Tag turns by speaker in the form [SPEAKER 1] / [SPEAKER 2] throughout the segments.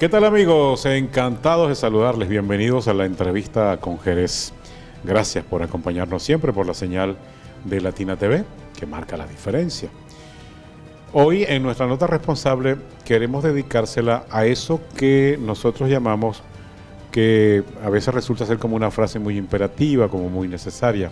[SPEAKER 1] ¿Qué tal, amigos? Encantados de saludarles. Bienvenidos a la entrevista con Jerez. Gracias por acompañarnos siempre por la señal de Latina TV, que marca la diferencia. Hoy, en nuestra nota responsable, queremos dedicársela a eso que nosotros llamamos, que a veces resulta ser como una frase muy imperativa, como muy necesaria,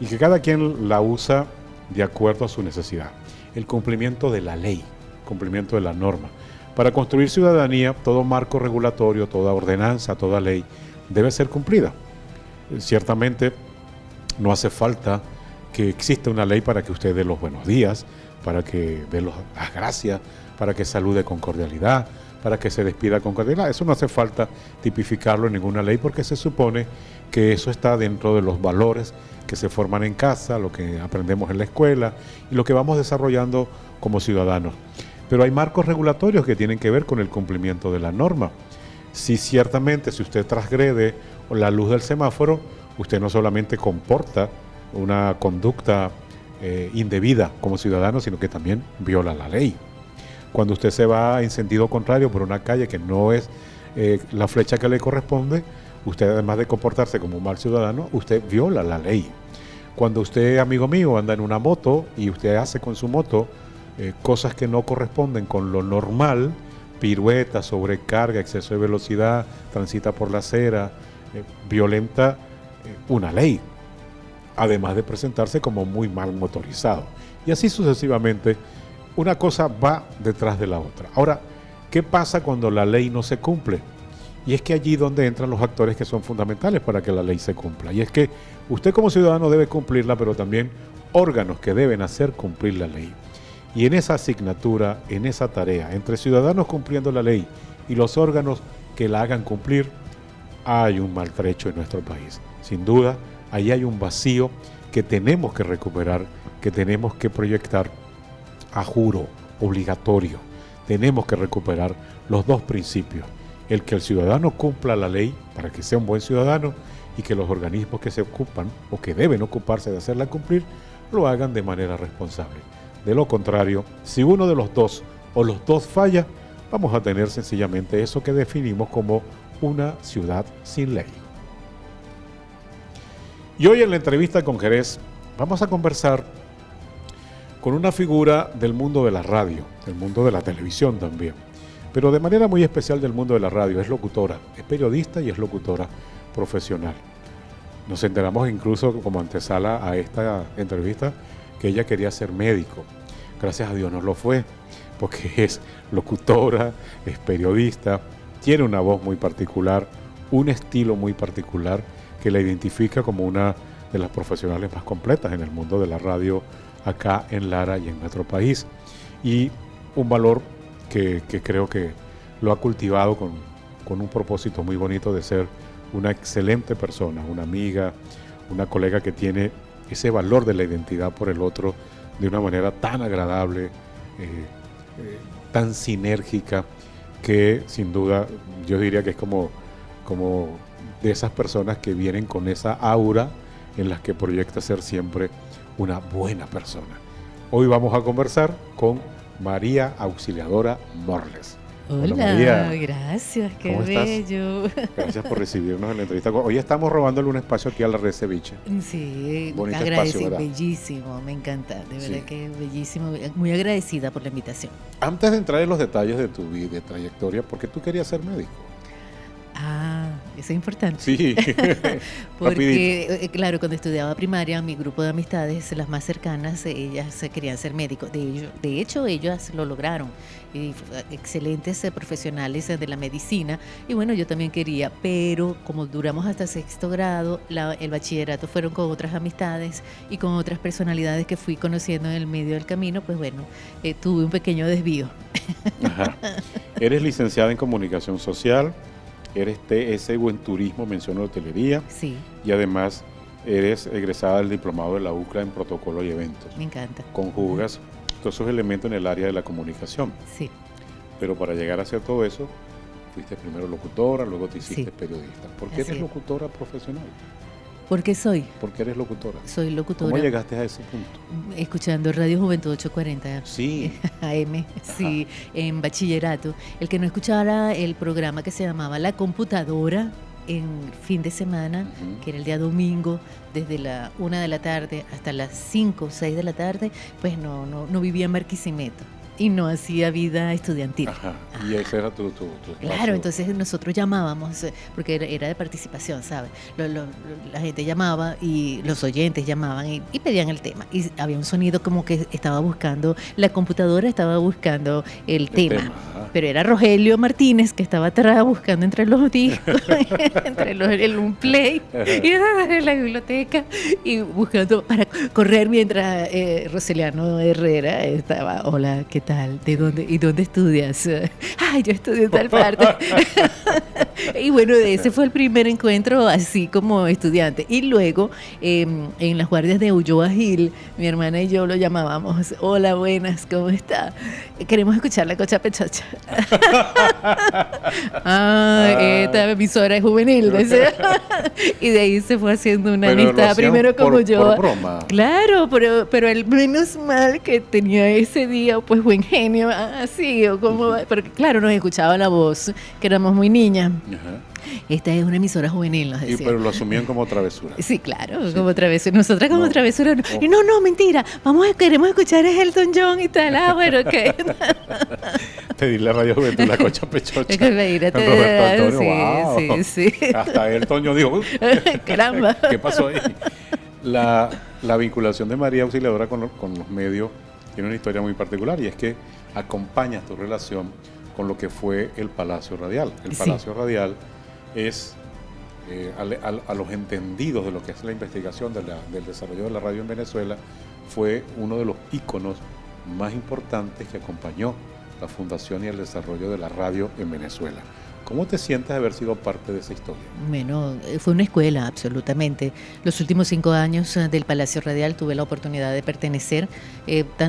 [SPEAKER 1] y que cada quien la usa de acuerdo a su necesidad. El cumplimiento de la ley, cumplimiento de la norma. Para construir ciudadanía, todo marco regulatorio, toda ordenanza, toda ley debe ser cumplida. Ciertamente no hace falta que exista una ley para que usted dé los buenos días, para que dé las gracias, para que salude con cordialidad, para que se despida con cordialidad. Eso no hace falta tipificarlo en ninguna ley porque se supone que eso está dentro de los valores que se forman en casa, lo que aprendemos en la escuela y lo que vamos desarrollando como ciudadanos. Pero hay marcos regulatorios que tienen que ver con el cumplimiento de la norma. Si ciertamente, si usted transgrede la luz del semáforo, usted no solamente comporta una conducta indebida como ciudadano, sino que también viola la ley. Cuando usted se va en sentido contrario por una calle que no es la flecha que le corresponde, usted, además de comportarse como un mal ciudadano, usted viola la ley. Cuando usted, amigo mío, anda en una moto y usted hace con su moto cosas que no corresponden con lo normal, pirueta, sobrecarga, exceso de velocidad, transita por la acera, violenta una ley, además de presentarse como muy mal motorizado. Y así sucesivamente, una cosa va detrás de la otra. Ahora, ¿qué pasa cuando la ley no se cumple? Y es que allí donde entran los actores que son fundamentales para que la ley se cumpla. Y es que usted como ciudadano debe cumplirla, pero también órganos que deben hacer cumplir la ley. Y en esa asignatura, en esa tarea, entre ciudadanos cumpliendo la ley y los órganos que la hagan cumplir, hay un maltrecho en nuestro país. Sin duda, ahí hay un vacío que tenemos que recuperar, que tenemos que proyectar a juro, obligatorio. Tenemos que recuperar los dos principios. El que el ciudadano cumpla la ley para que sea un buen ciudadano y que los organismos que se ocupan o que deben ocuparse de hacerla cumplir, lo hagan de manera responsable. De lo contrario, si uno de los dos o los dos falla, vamos a tener sencillamente eso que definimos como una ciudad sin ley. Y hoy en la entrevista con Jerez vamos a conversar con una figura del mundo de la radio, del mundo de la televisión también, pero de manera muy especial del mundo de la radio. Es locutora, es periodista y es locutora profesional. Nos enteramos incluso como antesala a esta entrevista que ella quería ser médico. Gracias a Dios no lo fue, porque es locutora, es periodista, tiene una voz muy particular, un estilo muy particular que la identifica como una de las profesionales más completas en el mundo de la radio acá en Lara y en nuestro país. Y un valor que creo que lo ha cultivado con un propósito muy bonito de ser una excelente persona, una amiga, una colega que tiene ese valor de la identidad por el otro de una manera tan agradable, tan sinérgica, que sin duda yo diría que es como de esas personas que vienen con esa aura en las que proyecta ser siempre una buena persona. Hoy vamos a conversar con María Auxiliadora Morles.
[SPEAKER 2] Hola,
[SPEAKER 1] María.
[SPEAKER 2] Gracias, qué
[SPEAKER 1] ¿Cómo estás?
[SPEAKER 2] bello.
[SPEAKER 1] Gracias por recibirnos en la entrevista. Hoy estamos robándole un espacio aquí a la Red Ceviche.
[SPEAKER 2] Sí,
[SPEAKER 1] Bonito
[SPEAKER 2] agradecida,
[SPEAKER 1] espacio, ¿verdad?
[SPEAKER 2] bellísimo, me encanta, de verdad
[SPEAKER 1] Sí.
[SPEAKER 2] que bellísimo, muy agradecida por la invitación.
[SPEAKER 1] Antes de entrar en los detalles de tu vida, de trayectoria, ¿por qué tú querías ser médico?
[SPEAKER 2] Eso es importante.
[SPEAKER 1] Sí,
[SPEAKER 2] Porque, claro, cuando estudiaba primaria, mi grupo de amistades, las más cercanas, ellas se querían ser médicos. De hecho, ellas lo lograron. Y excelentes profesionales de la medicina. Y bueno, yo también quería, pero como duramos hasta sexto grado, el bachillerato fueron con otras amistades y con otras personalidades que fui conociendo en el medio del camino, pues bueno, tuve un pequeño desvío.
[SPEAKER 1] Ajá. Eres licenciada en Comunicación Social, eres TSU en Turismo, mención hotelería,
[SPEAKER 2] Sí,
[SPEAKER 1] y además eres egresada del diplomado de la UCLA en Protocolo y Eventos.
[SPEAKER 2] me encanta.
[SPEAKER 1] Conjugas todos esos elementos en el área de la comunicación.
[SPEAKER 2] Sí.
[SPEAKER 1] Pero para llegar a hacer todo eso, fuiste primero locutora, luego te hiciste
[SPEAKER 2] Sí.
[SPEAKER 1] periodista. ¿Por qué
[SPEAKER 2] Así
[SPEAKER 1] eres
[SPEAKER 2] es.
[SPEAKER 1] locutora profesional?
[SPEAKER 2] ¿Por qué soy?
[SPEAKER 1] Porque eres locutora.
[SPEAKER 2] Soy locutora.
[SPEAKER 1] ¿Cómo llegaste a ese punto?
[SPEAKER 2] Escuchando Radio Juventud 840.
[SPEAKER 1] Sí.
[SPEAKER 2] AM, sí, en bachillerato. El que no escuchara el programa que se llamaba La Computadora en fin de semana, que era el día domingo, desde la 1 de la tarde hasta las 5 o 6 de la tarde, pues no vivía en Barquisimeto. Y no hacía vida estudiantil.
[SPEAKER 1] Ajá. Y ese era tu
[SPEAKER 2] Claro, entonces nosotros llamábamos, porque era de participación, ¿sabes? La gente llamaba y los oyentes llamaban y pedían el tema. Y había un sonido como que estaba buscando, la computadora estaba buscando el tema. Pero era Rogelio Martínez que estaba atrás buscando entre los discos, entre un play y en la biblioteca y buscando para correr mientras Roseliano Herrera estaba, hola, ¿qué tal? ¿De dónde? ¿Y dónde estudias? Ay, yo estudio en tal parte. Y bueno, ese fue el primer encuentro así como estudiante. Y luego, en las guardias de Ulloa Gil, mi hermana y yo lo llamábamos, hola, buenas, ¿cómo está? Queremos escuchar la Cocha Pechocha. Esta emisora es juvenil. Y de ahí se fue haciendo una amistad, primero como yo.
[SPEAKER 1] Por broma.
[SPEAKER 2] Claro, pero el menos mal que tenía ese día, pues buen genio, así, o como, porque claro, nos escuchaba la voz, que éramos muy niñas.
[SPEAKER 1] Ajá.
[SPEAKER 2] Esta es una emisora juvenil, nos decía.
[SPEAKER 1] Pero lo asumían como travesura.
[SPEAKER 2] Sí, claro, sí. Como travesura. Nosotras como travesura. No, mentira. Queremos escuchar a Elton John y tal. Bueno, ¿qué?
[SPEAKER 1] Pedirle a Radio Juventud la Cocha Pechocha.
[SPEAKER 2] Roberto Antonio,
[SPEAKER 1] wow.
[SPEAKER 2] Sí.
[SPEAKER 1] Hasta Elton John dijo,
[SPEAKER 2] caramba.
[SPEAKER 1] ¿Qué pasó ahí? La vinculación de María Auxiliadora con los medios tiene una historia muy particular, y es que acompañas tu relación con lo que fue el Palacio Radial. El Palacio Radial es, a los entendidos de lo que es la investigación del desarrollo de la radio en Venezuela, fue uno de los íconos más importantes que acompañó la fundación y el desarrollo de la radio en Venezuela. ¿Cómo te sientes de haber sido parte de esa historia?
[SPEAKER 2] Bueno, fue una escuela, absolutamente. Los últimos 5 años del Palacio Radial tuve la oportunidad de pertenecer,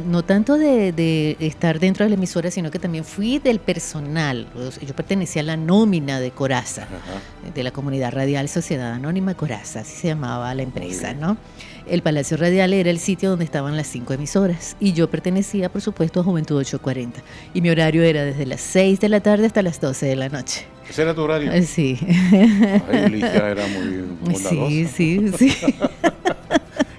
[SPEAKER 2] no tanto de estar dentro de la emisora, sino que también fui del personal. Yo pertenecía a la nómina de Coraza, de la Comunidad Radial Sociedad Anónima Coraza, así se llamaba la empresa, ¿no? El Palacio Radial era el sitio donde estaban las 5 emisoras y yo pertenecía, por supuesto, a Juventud 840. Y mi horario era desde las 6 de la tarde hasta las 12 de la noche.
[SPEAKER 1] ¿Ese era tu horario?
[SPEAKER 2] Sí.
[SPEAKER 1] Ay, Ligia era muy bondadosa.
[SPEAKER 2] Sí.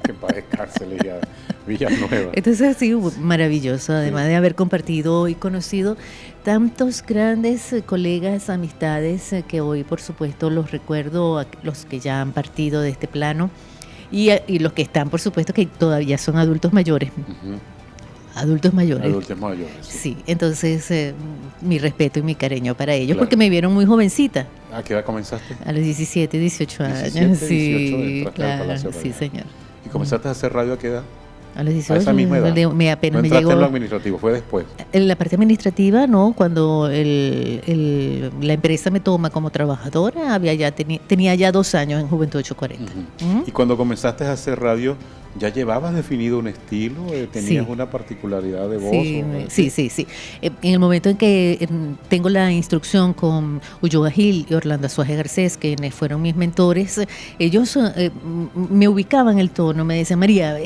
[SPEAKER 1] Que para descansar, Ligia Villanueva.
[SPEAKER 2] Entonces ha sido maravilloso, además de haber compartido y conocido tantos grandes colegas, amistades, que hoy, por supuesto, los recuerdo, a los que ya han partido de este plano. Y los que están, por supuesto, que todavía son adultos mayores. Adultos mayores.
[SPEAKER 1] Adultos mayores.
[SPEAKER 2] Sí, entonces mi respeto y mi cariño para ellos, porque me vieron muy jovencita.
[SPEAKER 1] ¿A qué edad comenzaste?
[SPEAKER 2] A los 17, 18 años.
[SPEAKER 1] 17,
[SPEAKER 2] sí,
[SPEAKER 1] 18
[SPEAKER 2] claro, sí, señor.
[SPEAKER 1] ¿Y comenzaste a hacer radio a qué edad?
[SPEAKER 2] A los 18,
[SPEAKER 1] a esa misma edad.
[SPEAKER 2] Apenas
[SPEAKER 1] ¿No
[SPEAKER 2] me llegó.
[SPEAKER 1] en lo administrativo? ¿Fue después?
[SPEAKER 2] En la parte administrativa, no. Cuando la empresa me toma como trabajadora, tenía ya 2 años en Juventud 840.
[SPEAKER 1] Y cuando comenzaste a hacer radio, ¿ya llevabas definido un estilo? ¿Tenías una particularidad de voz?
[SPEAKER 2] Sí. En el momento en que tengo la instrucción con Ulloa Gil y Orlando Azuaje Garcés, quienes fueron mis mentores, ellos me ubicaban el tono, me decían, María,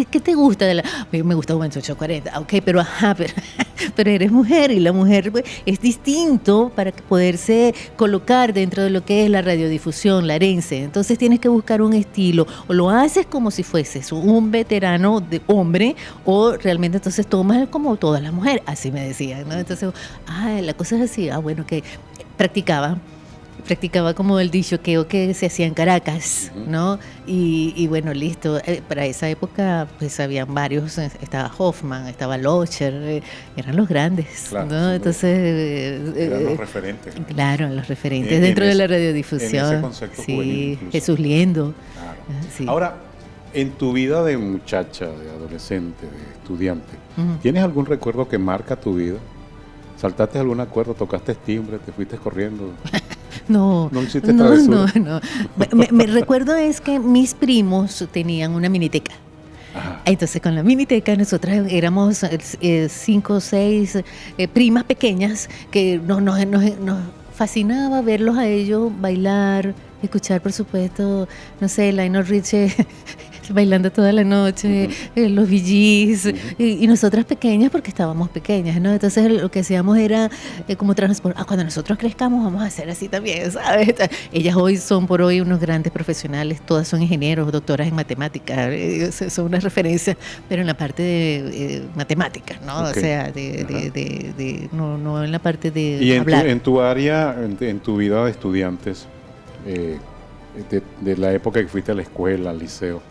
[SPEAKER 2] ¿qué te gusta? Me gusta Juventud 840. Ok, pero eres mujer, y la mujer, pues, es distinto para poderse colocar dentro de lo que es la radiodifusión, la herencia. Entonces tienes que buscar un estilo, o lo haces como si fueses un veterano de hombre, o realmente entonces tomas como todas las mujeres, así me decían, ¿no? Entonces, la cosa es así, bueno, que practicaba como el dicho que se hacía en Caracas, ¿no? Y bueno, listo. Para esa época, pues habían varios, estaba Hoffman, estaba Locher, eran los grandes, claro, ¿no? Entonces
[SPEAKER 1] eran los referentes.
[SPEAKER 2] Claro, los referentes dentro de la radiodifusión.
[SPEAKER 1] En ese concepto juvenil,
[SPEAKER 2] Jesús Liendo.
[SPEAKER 1] Claro.
[SPEAKER 2] Sí.
[SPEAKER 1] Ahora, en tu vida de muchacha, de adolescente, de estudiante, ¿tienes algún recuerdo que marca tu vida? ¿Saltaste algún acuerdo, tocaste timbre, te fuiste corriendo?
[SPEAKER 2] No,
[SPEAKER 1] ¿No hiciste travesura?
[SPEAKER 2] No. Me recuerdo es que mis primos tenían una miniteca. Ajá. Entonces con la miniteca nosotras éramos 5 o 6 primas pequeñas que nos fascinaba verlos a ellos bailar, escuchar, por supuesto, no sé, Lionel Richie bailando toda la noche, los Bee Gees, y nosotras pequeñas porque estábamos pequeñas, ¿no? Entonces lo que hacíamos era como transportar, cuando nosotros crezcamos vamos a hacer así también, ¿sabes? Ellas hoy son por hoy unos grandes profesionales, todas son ingenieros, doctoras en matemáticas, son una referencia, pero en la parte de matemáticas, ¿no? O sea, no en la parte de
[SPEAKER 1] y
[SPEAKER 2] hablar.
[SPEAKER 1] En tu área, en tu vida de estudiantes, de la época que fuiste a la escuela, al liceo,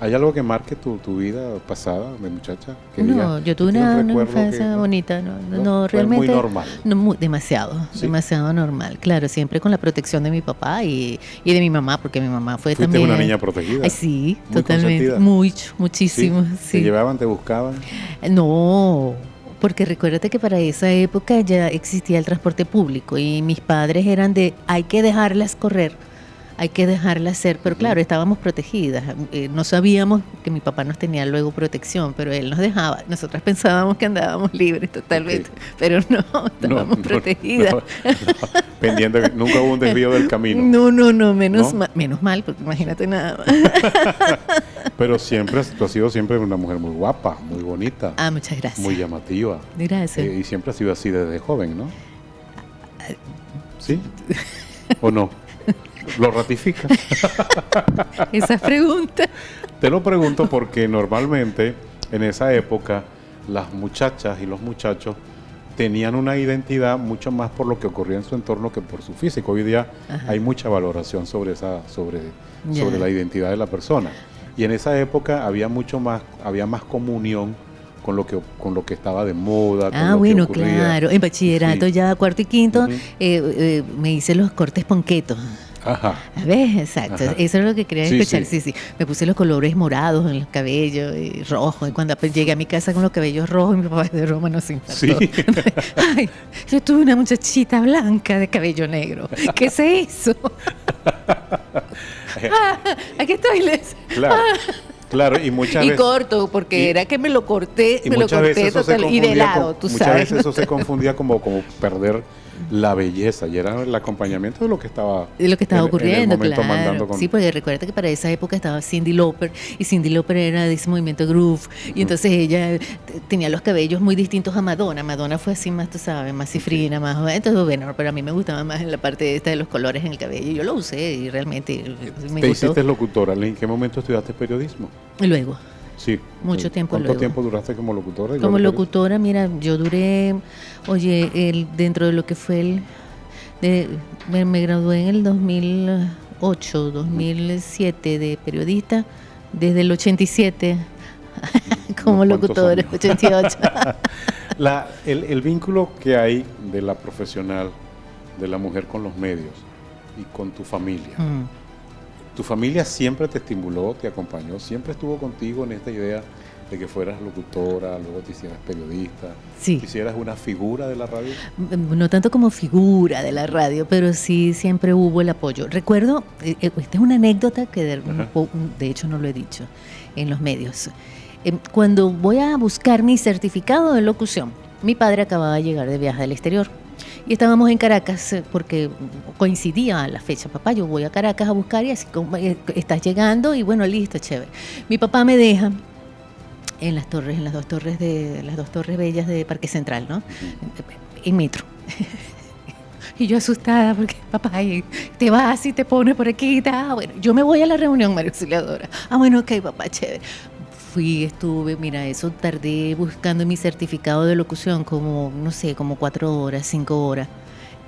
[SPEAKER 1] ¿hay algo que marque tu vida pasada de muchacha?
[SPEAKER 2] No, yo tuve una infancia bonita, no realmente.
[SPEAKER 1] Muy normal.
[SPEAKER 2] No, demasiado, ¿sí? Demasiado normal, claro, siempre con la protección de mi papá y de mi mamá, porque mi mamá fue
[SPEAKER 1] ¿Fuiste
[SPEAKER 2] también.
[SPEAKER 1] Una niña protegida?
[SPEAKER 2] Ay, sí, muy totalmente, muchísimo. ¿Sí?
[SPEAKER 1] ¿Te llevaban, te buscaban?
[SPEAKER 2] No. Porque recuérdate que para esa época ya existía el transporte público y mis padres eran de hay que dejarlas correr, hay que dejarlas ser, pero claro, estábamos protegidas, no sabíamos que mi papá nos tenía luego protección, pero él nos dejaba, nosotras pensábamos que andábamos libres totalmente, pero no, estábamos protegidas.
[SPEAKER 1] Pendiente, nunca hubo un desvío del camino.
[SPEAKER 2] No, menos mal, porque imagínate nada más.
[SPEAKER 1] Pero tú has sido siempre una mujer muy guapa, muy bonita.
[SPEAKER 2] Ah, muchas gracias.
[SPEAKER 1] Muy llamativa.
[SPEAKER 2] Gracias.
[SPEAKER 1] Y siempre has sido así desde joven, ¿no? ¿Sí? ¿O no? ¿Lo ratificas?
[SPEAKER 2] Esas preguntas.
[SPEAKER 1] Te lo pregunto porque normalmente en esa época las muchachas y los muchachos tenían una identidad mucho más por lo que ocurría en su entorno que por su físico. Hoy día hay mucha valoración sobre la identidad de la persona. Y en esa época había más comunión con lo que estaba de moda.
[SPEAKER 2] Bueno, claro. En bachillerato ya cuarto y quinto me hice los cortes ponquetos.
[SPEAKER 1] Ajá.
[SPEAKER 2] ¿Ves? Exacto. Ajá. Eso es lo que quería escuchar. Sí. Me puse los colores morados en los cabellos y rojos. Y cuando llegué a mi casa con los cabellos rojos, mi papá de Roma nos impactó. Sí. Ay, yo tuve una muchachita blanca de cabello negro. ¿Qué se hizo? Aquí estoy, Les.
[SPEAKER 1] Claro, y muchas veces...
[SPEAKER 2] Y corto, porque era que me lo corté total, y de lado, tú sabes.
[SPEAKER 1] Muchas veces eso se confundía como perder la belleza, y era el acompañamiento de lo que estaba
[SPEAKER 2] ocurriendo, claro.
[SPEAKER 1] Mandando
[SPEAKER 2] Sí, porque recuerda que para esa época estaba Cyndi Lauper, y Cyndi Lauper era de ese movimiento groove, y entonces ella tenía los cabellos muy distintos a Madonna. Madonna fue así más, tú sabes, más cifrina, más... Entonces, bueno, pero a mí me gustaba más en la parte esta de los colores en el cabello. Yo lo usé y realmente me gustó.
[SPEAKER 1] Hiciste locutora. ¿En qué momento estudiaste periodismo?
[SPEAKER 2] Luego.
[SPEAKER 1] Sí.
[SPEAKER 2] Mucho tiempo luego.
[SPEAKER 1] ¿Cuánto tiempo duraste como locutora?
[SPEAKER 2] Como locutora, mira, yo duré, dentro de lo que fue me gradué en el 2008, 2007 de periodista, desde el 87 como locutora, 88.
[SPEAKER 1] El vínculo que hay de la profesional, de la mujer con los medios y con tu familia. ¿Tu familia siempre te estimuló, te acompañó, siempre estuvo contigo en esta idea de que fueras locutora, luego te hicieras periodista,
[SPEAKER 2] sí,
[SPEAKER 1] hicieras una figura de la radio?
[SPEAKER 2] No tanto como figura de la radio, pero sí siempre hubo el apoyo. Recuerdo, esta es una anécdota que de hecho no lo he dicho en los medios. Cuando voy a buscar mi certificado de locución, mi padre acababa de llegar de viaje al exterior. Y estábamos en Caracas porque coincidía la fecha. Papá, yo voy a Caracas a buscar y así como estás llegando y bueno, listo, chévere. Mi papá me deja en las dos torres bellas de Parque Central, ¿no? En metro. Y yo asustada porque, papá, te vas y te pones por aquí y tal. Bueno, yo me voy a la reunión, María Auxiliadora. Bueno, ok, papá, chévere. Estuve, mira, eso tardé buscando mi certificado de locución como 4 horas, 5 horas.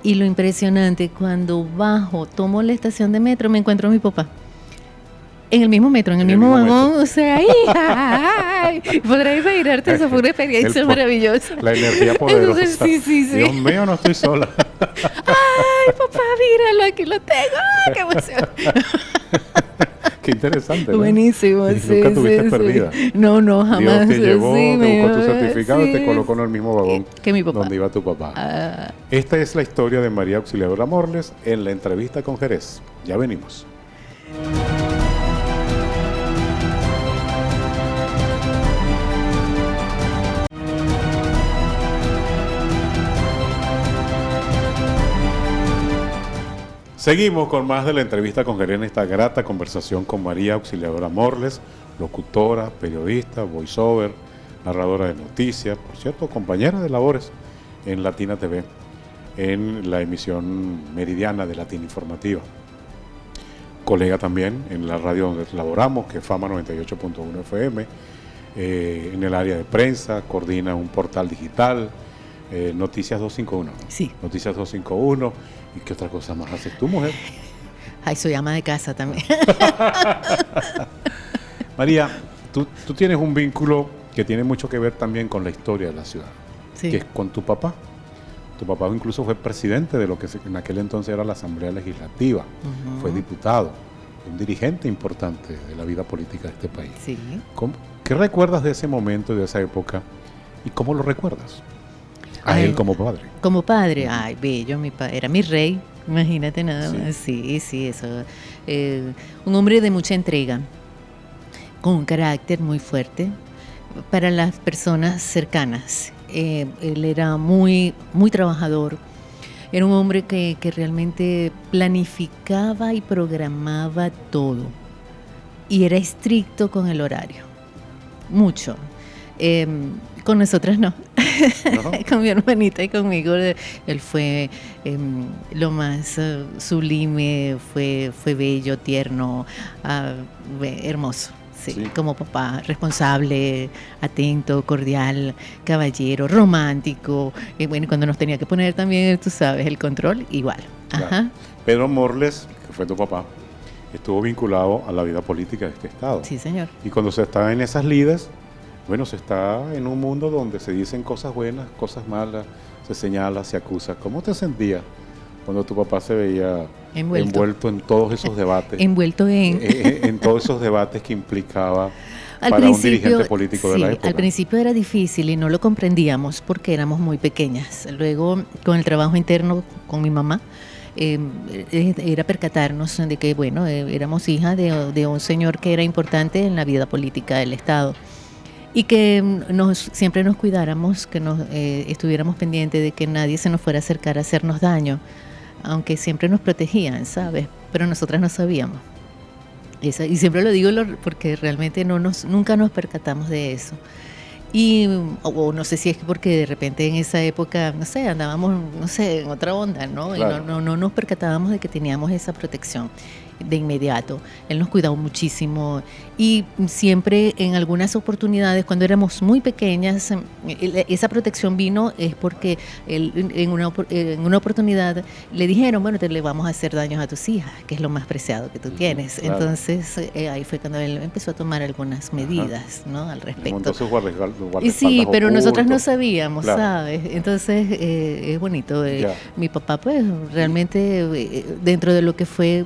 [SPEAKER 2] Y lo impresionante, cuando bajo, tomo la estación de metro, me encuentro a mi papá. En el mismo metro, en el mismo vagón, o sea, ¡ay! Podrás imaginarte, eso fue una experiencia maravillosa.
[SPEAKER 1] La energía poderosa.
[SPEAKER 2] Entonces, sí.
[SPEAKER 1] Dios mío, no estoy sola.
[SPEAKER 2] ¡Ay, papá, míralo, aquí lo tengo! ¡Ay, qué emoción!
[SPEAKER 1] Qué interesante, ¿no?
[SPEAKER 2] Buenísimo,
[SPEAKER 1] y nunca tuviste perdida.
[SPEAKER 2] No, jamás.
[SPEAKER 1] Dios te llevó, te buscó tu certificado y te colocó en el mismo vagón
[SPEAKER 2] que mi papá,
[SPEAKER 1] donde iba tu papá. Esta es la historia de María Auxiliadora Morles en la entrevista con Jerez. Ya venimos. Seguimos con más de la entrevista con Jerez en esta grata conversación con María Auxiliadora Morles, locutora, periodista, voiceover, narradora de noticias, por cierto, compañera de labores en Latina TV, en la emisión meridiana de Latina Informativa. Colega también en la radio donde laboramos, que es Fama 98.1 FM, en el área de prensa, coordina un portal digital, Noticias 251.
[SPEAKER 2] Sí.
[SPEAKER 1] Noticias 251. ¿Y qué otra cosa más haces tú, mujer?
[SPEAKER 2] Ay, soy ama de casa también.
[SPEAKER 1] María, tú tienes un vínculo que tiene mucho que ver también con la historia de la ciudad,
[SPEAKER 2] Sí.
[SPEAKER 1] que es con tu papá. Tu papá incluso fue presidente de lo que en aquel entonces era la Asamblea Legislativa, fue diputado, un dirigente importante de la vida política de este país.
[SPEAKER 2] Sí.
[SPEAKER 1] ¿Qué recuerdas de ese momento y de esa época y cómo lo recuerdas? A él como padre.
[SPEAKER 2] Como padre, ay, bello, era mi rey, imagínate nada
[SPEAKER 1] Sí.
[SPEAKER 2] más. Sí, eso. Un hombre de mucha entrega, con un carácter muy fuerte para las personas cercanas. Él era muy, muy trabajador. Era un hombre que realmente planificaba y programaba todo. Y era estricto con el horario. Mucho. Con nosotras no.
[SPEAKER 1] ¿No?
[SPEAKER 2] Con mi hermanita y conmigo, él fue lo más sublime, fue bello, tierno, hermoso. Sí, como papá, responsable, atento, cordial, caballero, romántico. Y bueno, cuando nos tenía que poner también, tú sabes, el control, igual.
[SPEAKER 1] Claro.
[SPEAKER 2] Ajá.
[SPEAKER 1] Pedro Morles, que fue tu papá, estuvo vinculado a la vida política de este estado.
[SPEAKER 2] Sí, señor.
[SPEAKER 1] Y cuando se está en esas lides, bueno, se está en un mundo donde se dicen cosas buenas, cosas malas, se señala, se acusa. ¿Cómo te sentías cuando tu papá se veía envuelto en todos esos debates?
[SPEAKER 2] Envuelto
[SPEAKER 1] en todos esos debates que implicaba para un dirigente político de la época.
[SPEAKER 2] Al principio era difícil y no lo comprendíamos porque éramos muy pequeñas. Luego, con el trabajo interno con mi mamá, era percatarnos de que, bueno, éramos hijas de un señor que era importante en la vida política del Estado. Y que siempre nos cuidáramos, que estuviéramos pendientes de que nadie se nos fuera a acercar a hacernos daño, aunque siempre nos protegían, ¿sabes? Pero nosotras no sabíamos. Y siempre lo digo porque realmente nunca nos percatamos de eso. Y o no sé si es porque de repente en esa época, no sé, andábamos, no sé, en otra onda, ¿no? Claro. Y no nos percatábamos de que teníamos esa protección de inmediato. Él nos cuidaba muchísimo y siempre en algunas oportunidades, cuando éramos muy pequeñas, esa protección vino es porque él, en una oportunidad le dijeron, bueno, le vamos a hacer daños a tus hijas, que es lo más preciado que tú tienes. Claro. Entonces ahí fue cuando él empezó a tomar algunas medidas, ¿no? Al respecto. Y sí, pero nosotras no sabíamos, claro. ¿Sabes? Entonces es bonito. Mi papá pues realmente dentro de lo que fue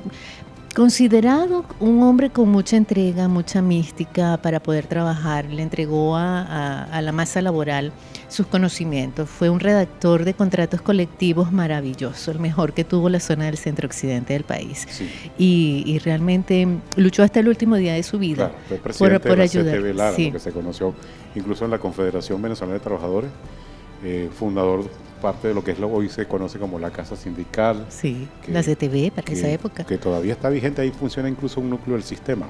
[SPEAKER 2] considerado un hombre con mucha entrega, mucha mística para poder trabajar, le entregó a la masa laboral sus conocimientos. Fue un redactor de contratos colectivos maravilloso, el mejor que tuvo la zona del centro-occidente del país. Sí. Y realmente luchó hasta el último día de su vida.
[SPEAKER 1] Claro, fue presidente por ayudar. CTV Lara,
[SPEAKER 2] sí.
[SPEAKER 1] Lo que se conoció incluso en la Confederación Venezolana de Trabajadores, fundador parte de lo que hoy se conoce como la Casa Sindical.
[SPEAKER 2] Sí, la CTV para esa época.
[SPEAKER 1] Que todavía está vigente, ahí funciona incluso un núcleo del sistema.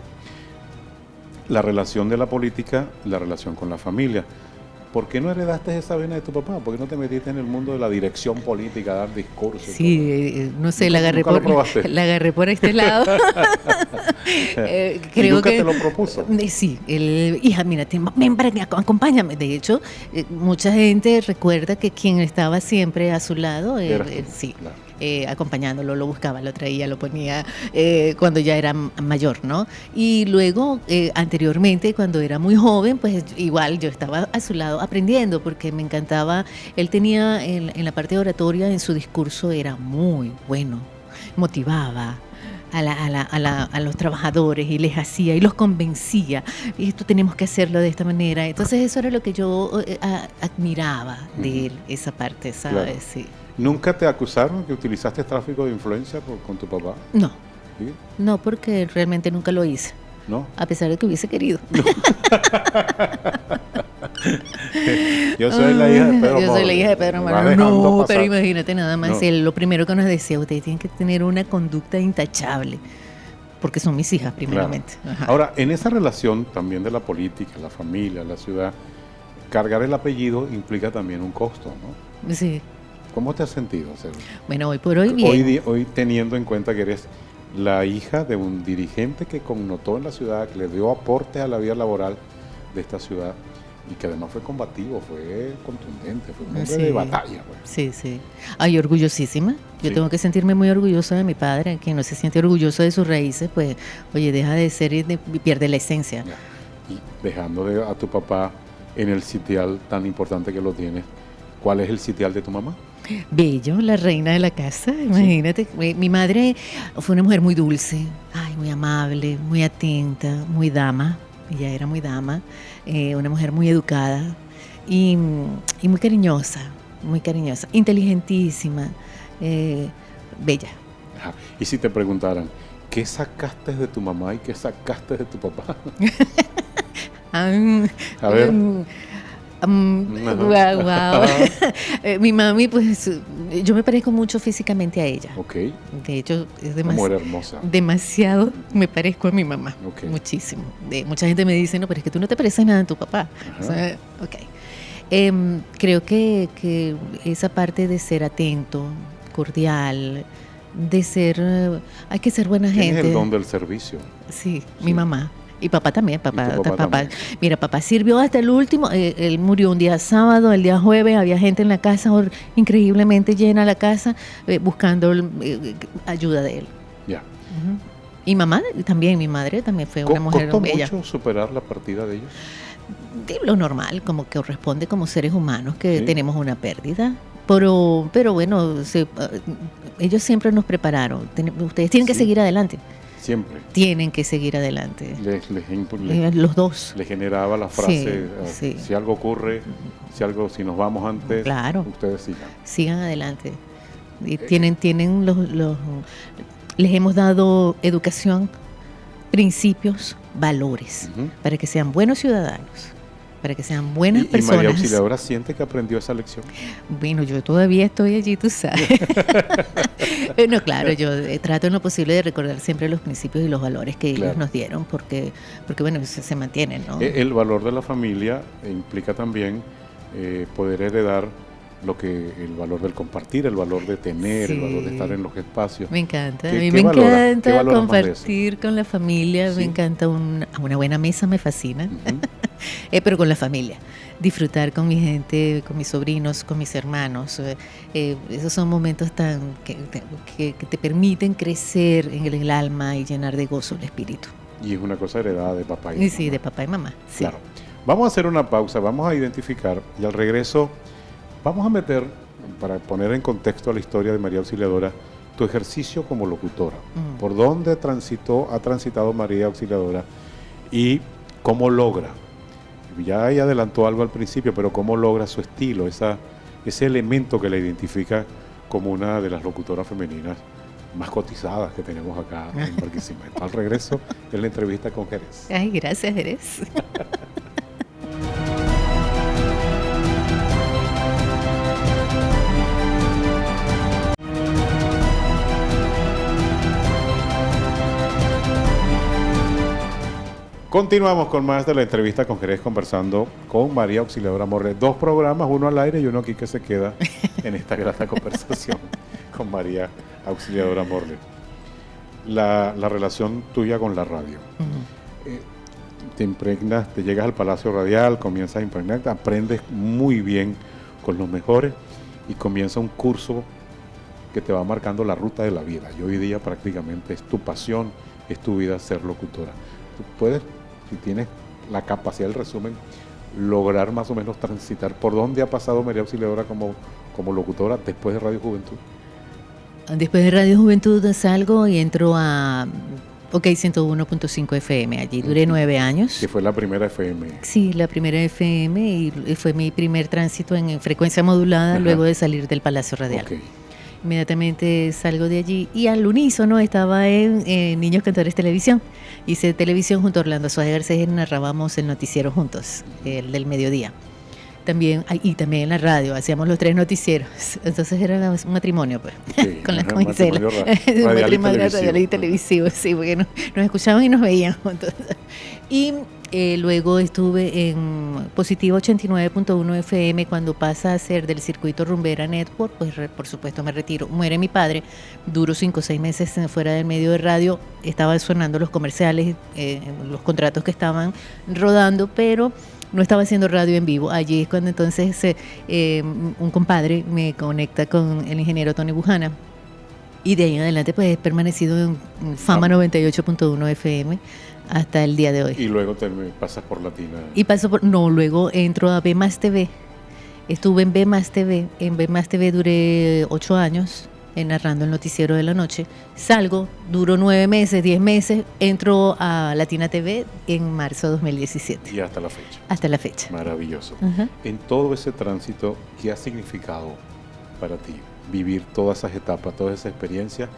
[SPEAKER 1] La relación de la política, la relación con la familia. ¿Por qué no heredaste esa vena de tu papá? ¿Por qué no te metiste en el mundo de la dirección política, dar discursos?
[SPEAKER 2] Sí, no sé, la agarré por este lado.
[SPEAKER 1] Creo ¿Y nunca te lo propuso?
[SPEAKER 2] Sí, hija, mira, ven para que acompáñame. De hecho, mucha gente recuerda que quien estaba siempre a su lado, sí. Claro. Acompañándolo, lo buscaba, lo traía, lo ponía cuando ya era mayor, ¿no? Y luego, anteriormente, cuando era muy joven, pues igual yo estaba a su lado aprendiendo, porque me encantaba. Él tenía en la parte oratoria, en su discurso, era muy bueno, motivaba a los trabajadores y les hacía y los convencía, y esto tenemos que hacerlo de esta manera. Entonces eso era lo que yo admiraba de él, esa parte, ¿sabes? Claro. Sí.
[SPEAKER 1] ¿Nunca te acusaron que utilizaste tráfico de influencia con tu papá?
[SPEAKER 2] No.
[SPEAKER 1] ¿Sí?
[SPEAKER 2] No, porque realmente nunca lo hice.
[SPEAKER 1] ¿No?
[SPEAKER 2] A pesar de que hubiese querido.
[SPEAKER 1] No. Yo soy la hija de Pedro Morle.
[SPEAKER 2] Yo soy la hija de Pedro Morle. No, pero imagínate nada más. No. Lo primero que nos decía, ustedes tienen que tener una conducta intachable. Porque son mis hijas, primeramente.
[SPEAKER 1] Claro. Ahora, en esa relación también de la política, la familia, la ciudad, cargar el apellido implica también un costo, ¿no?
[SPEAKER 2] Sí.
[SPEAKER 1] ¿Cómo te has sentido hacerlo?
[SPEAKER 2] Bueno, hoy por hoy bien.
[SPEAKER 1] Hoy teniendo en cuenta que eres la hija de un dirigente que connotó en la ciudad, que le dio aportes a la vida laboral de esta ciudad y que además fue combativo, fue contundente, fue un hombre de batalla. Pues.
[SPEAKER 2] Sí, sí. Ay, orgullosísima. Yo tengo que sentirme muy orgullosa de mi padre. Quien no se siente orgulloso de sus raíces, pues, oye, deja de ser y pierde la esencia.
[SPEAKER 1] Ya. Y dejando a tu papá en el sitial tan importante que lo tienes, ¿cuál es el sitial de tu mamá?
[SPEAKER 2] Bello, la reina de la casa, imagínate. Sí. Mi madre fue una mujer muy dulce, muy amable, muy atenta, muy dama. Ella era muy dama, una mujer muy educada y muy cariñosa, inteligentísima, bella.
[SPEAKER 1] Ajá. Y si te preguntaran, ¿qué sacaste de tu mamá y qué sacaste de tu papá? A ver.
[SPEAKER 2] Wow. Mi mami, pues, yo me parezco mucho físicamente a ella.
[SPEAKER 1] Okay.
[SPEAKER 2] De hecho, es
[SPEAKER 1] hermosa.
[SPEAKER 2] Demasiado me parezco a mi mamá.
[SPEAKER 1] Okay.
[SPEAKER 2] Muchísimo. Mucha gente me dice, no, pero es que tú no te pareces nada a tu papá. O sea, creo que esa parte de ser atento, cordial, de ser, hay que ser buena gente.
[SPEAKER 1] ¿Quién es el don del servicio?
[SPEAKER 2] Sí, mi mamá. Y papá también, papá. Mira, papá sirvió hasta el último, él murió un día sábado, el día jueves había gente en la casa, increíblemente llena la casa, buscando ayuda de él.
[SPEAKER 1] Ya.
[SPEAKER 2] Uh-huh. Y mamá también, mi madre también fue una mujer bella.
[SPEAKER 1] ¿Costó mucho superar la partida de ellos?
[SPEAKER 2] Lo normal, como que corresponde como seres humanos que tenemos una pérdida. Pero bueno, ellos siempre nos prepararon. Ustedes tienen que seguir adelante.
[SPEAKER 1] Siempre.
[SPEAKER 2] Tienen que seguir adelante.
[SPEAKER 1] Los
[SPEAKER 2] dos.
[SPEAKER 1] Les generaba la frase, si algo ocurre, si nos vamos antes,
[SPEAKER 2] claro,
[SPEAKER 1] ustedes sigan.
[SPEAKER 2] Sigan adelante. Y tienen les hemos dado educación, principios, valores, para que sean buenos ciudadanos, para que sean buenas personas.
[SPEAKER 1] ¿Y María Auxiliadora siente que aprendió esa lección?
[SPEAKER 2] Bueno, yo todavía estoy allí, tú sabes. No, claro, yo trato en lo posible de recordar siempre los principios y los valores que ellos nos dieron, porque bueno, se mantienen, ¿no?
[SPEAKER 1] El valor de la familia implica también poder heredar el valor del compartir, el valor de tener, el valor de estar en los espacios.
[SPEAKER 2] Me encanta, a mí me encanta compartir con la familia, me encanta una buena mesa, me fascina, pero con la familia, disfrutar con mi gente, con mis sobrinos, con mis hermanos, esos son momentos que te permiten crecer en el alma y llenar de gozo el espíritu.
[SPEAKER 1] Y es una cosa heredada de papá y mamá.
[SPEAKER 2] Sí, de papá y mamá, sí.
[SPEAKER 1] Claro. Vamos a hacer una pausa, vamos a identificar y al regreso vamos a meter, para poner en contexto a la historia de María Auxiliadora, tu ejercicio como locutora. ¿Por dónde ha transitado María Auxiliadora y cómo logra? Ya ella adelantó algo al principio, pero cómo logra su estilo, ese elemento que la identifica como una de las locutoras femeninas más cotizadas que tenemos acá en Barquisimeto. Al regreso, en la entrevista con Jerez.
[SPEAKER 2] Ay, gracias, Jerez.
[SPEAKER 1] Continuamos con más de la entrevista con Jerez, conversando con María Auxiliadora Morle. 2 programas, uno al aire y uno aquí que se queda en esta grata conversación con María Auxiliadora Morle. La relación tuya con la radio. Te impregnas, te llegas al Palacio Radial, comienzas a impregnarte, aprendes muy bien con los mejores y comienza un curso que te va marcando la ruta de la vida. Y hoy día prácticamente es tu pasión, es tu vida ser locutora. Tú puedes, si tienes la capacidad del resumen, lograr más o menos transitar por dónde ha pasado María Auxiliadora como locutora después de Radio Juventud.
[SPEAKER 2] Después de Radio Juventud salgo y entro a OK 101.5 FM. Allí duré 9 años.
[SPEAKER 1] Que fue la primera FM.
[SPEAKER 2] Sí, la primera FM y fue mi primer tránsito en frecuencia modulada. Ajá. Luego de salir del Palacio Radial. Okay. Inmediatamente salgo de allí y al unísono estaba en Niños Cantores Televisión. Hice televisión junto a Orlando Suárez, narrábamos el noticiero juntos, el del mediodía. también, y también en la radio, hacíamos los 3 noticieros. Entonces era un matrimonio, pues,
[SPEAKER 1] sí,
[SPEAKER 2] con las Gisela.
[SPEAKER 1] Un
[SPEAKER 2] matrimonio radial y televisivo, sí, porque nos escuchaban y nos veían. Entonces, y luego estuve en Positivo 89.1 FM cuando pasa a ser del circuito Rumbera Network, pues por supuesto me retiro. Muere mi padre, duro 5 o 6 meses fuera del medio de radio, estaba sonando los comerciales, los contratos que estaban rodando, pero no estaba haciendo radio en vivo. Allí es cuando entonces un compadre me conecta con el ingeniero Tony Bujana. Y de ahí en adelante pues he permanecido en Fama 98.1 FM hasta el día de hoy.
[SPEAKER 1] Y luego te pasas por Latina.
[SPEAKER 2] Y luego entro a B Más TV. Estuve en B Más TV. En B Más TV duré 8 años narrando el noticiero de la noche. Salgo, duro 9 meses, 10 meses, entro a Latina TV en marzo de 2017.
[SPEAKER 1] Y hasta la fecha.
[SPEAKER 2] Hasta la fecha.
[SPEAKER 1] Maravilloso. En todo ese tránsito, ¿qué ha significado para ti vivir todas esas etapas, todas esas experiencias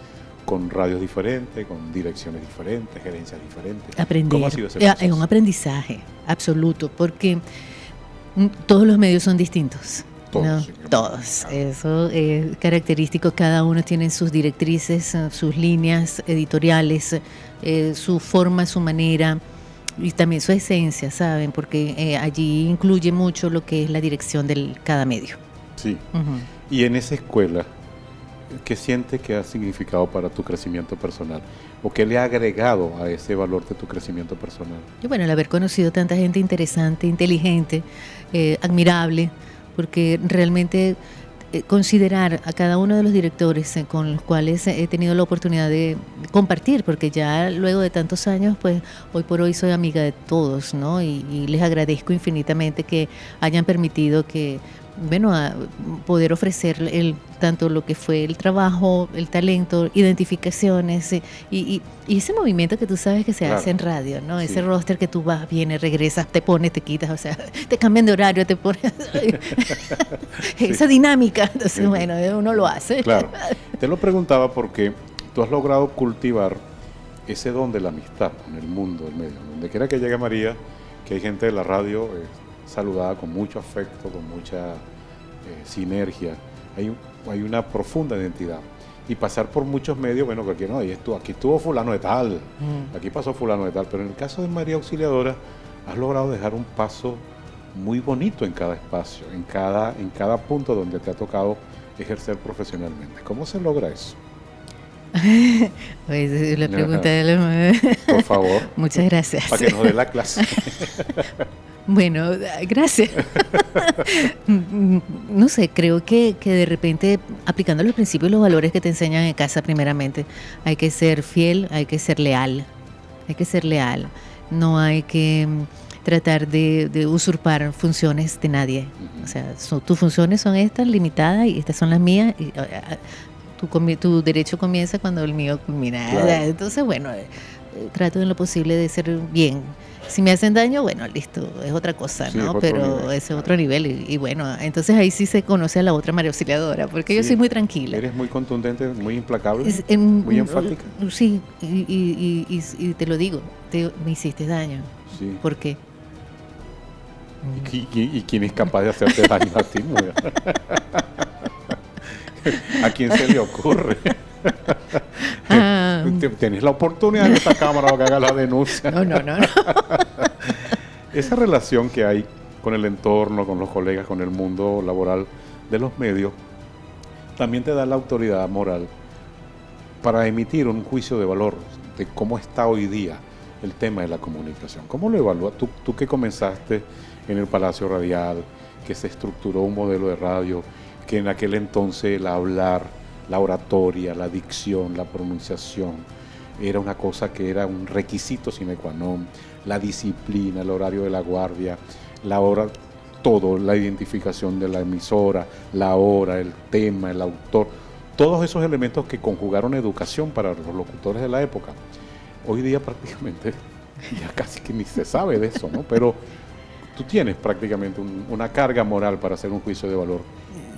[SPEAKER 1] con radios diferentes, con direcciones diferentes, gerencias diferentes?
[SPEAKER 2] Aprender.
[SPEAKER 1] ¿Cómo ha sido ese proceso?
[SPEAKER 2] Es un aprendizaje absoluto, porque todos los medios son distintos.
[SPEAKER 1] Todos.
[SPEAKER 2] No,
[SPEAKER 1] sí,
[SPEAKER 2] todos. Eso es característico. Cada uno tiene sus directrices, sus líneas editoriales, su forma, su manera y también su esencia, ¿saben? Porque allí incluye mucho lo que es la dirección de cada medio.
[SPEAKER 1] Sí. Y en esa escuela, ¿qué sientes que ha significado para tu crecimiento personal? ¿O qué le ha agregado a ese valor de tu crecimiento personal?
[SPEAKER 2] Y bueno, el haber conocido tanta gente interesante, inteligente, admirable, porque realmente considerar a cada uno de los directores con los cuales he tenido la oportunidad de compartir, porque ya luego de tantos años, pues hoy por hoy soy amiga de todos, ¿no? Y les agradezco infinitamente que hayan permitido que, bueno, a poder ofrecer tanto lo que fue el trabajo, el talento, identificaciones y ese movimiento que tú sabes que se hace en radio, ¿no? Sí. Ese roster que tú vas, vienes, regresas, te pones, te quitas, o sea, te cambian de horario, te pones esa dinámica, entonces bueno, uno lo hace.
[SPEAKER 1] Claro, te lo preguntaba porque tú has logrado cultivar ese don de la amistad en el mundo del medio, donde quiera que llegue María, que hay gente de la radio saludada con mucho afecto, con mucha sinergia, hay una profunda identidad. Y pasar por muchos medios, bueno, que aquí no, aquí estuvo fulano de tal, aquí pasó fulano de tal, pero en el caso de María Auxiliadora, has logrado dejar un paso muy bonito en cada espacio, en cada punto donde te ha tocado ejercer profesionalmente. ¿Cómo se logra eso?
[SPEAKER 2] Pues la pregunta de la...
[SPEAKER 1] Por favor.
[SPEAKER 2] Muchas gracias.
[SPEAKER 1] Para que nos dé la clase.
[SPEAKER 2] Bueno, gracias. No sé, creo que de repente, aplicando los principios y los valores que te enseñan en casa primeramente, hay que ser fiel, hay que ser leal. Hay que ser leal. No hay que tratar de usurpar funciones de nadie. O sea, tus funciones son estas, limitadas, y estas son las mías. Y, tu derecho comienza cuando el mío culmina. Claro. Entonces, bueno, trato en lo posible de ser bien. Si me hacen daño, bueno, listo, es otra cosa, sí, ¿no? Pero ese es otro nivel. Y bueno, entonces ahí sí se conoce a la otra María Auxiliadora, porque yo soy muy tranquila.
[SPEAKER 1] Eres muy contundente, muy implacable, muy enfática.
[SPEAKER 2] Sí, y te lo digo, me hiciste daño.
[SPEAKER 1] Sí.
[SPEAKER 2] ¿Por qué?
[SPEAKER 1] ¿Y quién es capaz de hacerte daño a ti, mujer? ¿A quién se le ocurre? Tienes la oportunidad de esta cámara para que haga la denuncia.
[SPEAKER 2] No.
[SPEAKER 1] Esa relación que hay con el entorno, con los colegas, con el mundo laboral de los medios, también te da la autoridad moral para emitir un juicio de valor de cómo está hoy día el tema de la comunicación. ¿Cómo lo evalúas? Tú que comenzaste en el Palacio Radial, que se estructuró un modelo de radio, que en aquel entonces el hablar, la oratoria, la dicción, la pronunciación, era una cosa que era un requisito sine qua non, la disciplina, el horario de la guardia, la hora, todo, la identificación de la emisora, la hora, el tema, el autor, todos esos elementos que conjugaron educación para los locutores de la época. Hoy día prácticamente ya casi que ni se sabe de eso, ¿no? Pero tú tienes prácticamente una carga moral para hacer un juicio de valor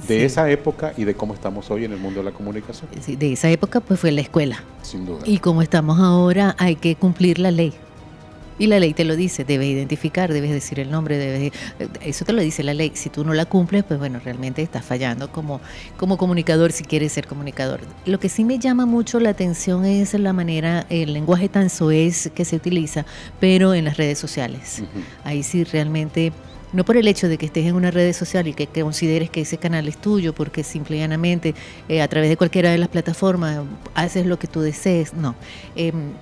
[SPEAKER 1] de esa época y de cómo estamos hoy en el mundo de la comunicación.
[SPEAKER 2] Sí, de esa época pues fue la escuela.
[SPEAKER 1] Sin duda.
[SPEAKER 2] Y como estamos ahora, hay que cumplir la ley. Y la ley te lo dice, debes identificar, debes decir el nombre, eso te lo dice la ley. Si tú no la cumples, pues bueno, realmente estás fallando como comunicador si quieres ser comunicador. Lo que sí me llama mucho la atención es la manera, el lenguaje tan soez que se utiliza, pero en las redes sociales. Uh-huh. Ahí sí realmente... No por el hecho de que estés en una red social y que consideres que ese canal es tuyo, porque simple y llanamente a través de cualquiera de las plataformas haces lo que tú desees. No,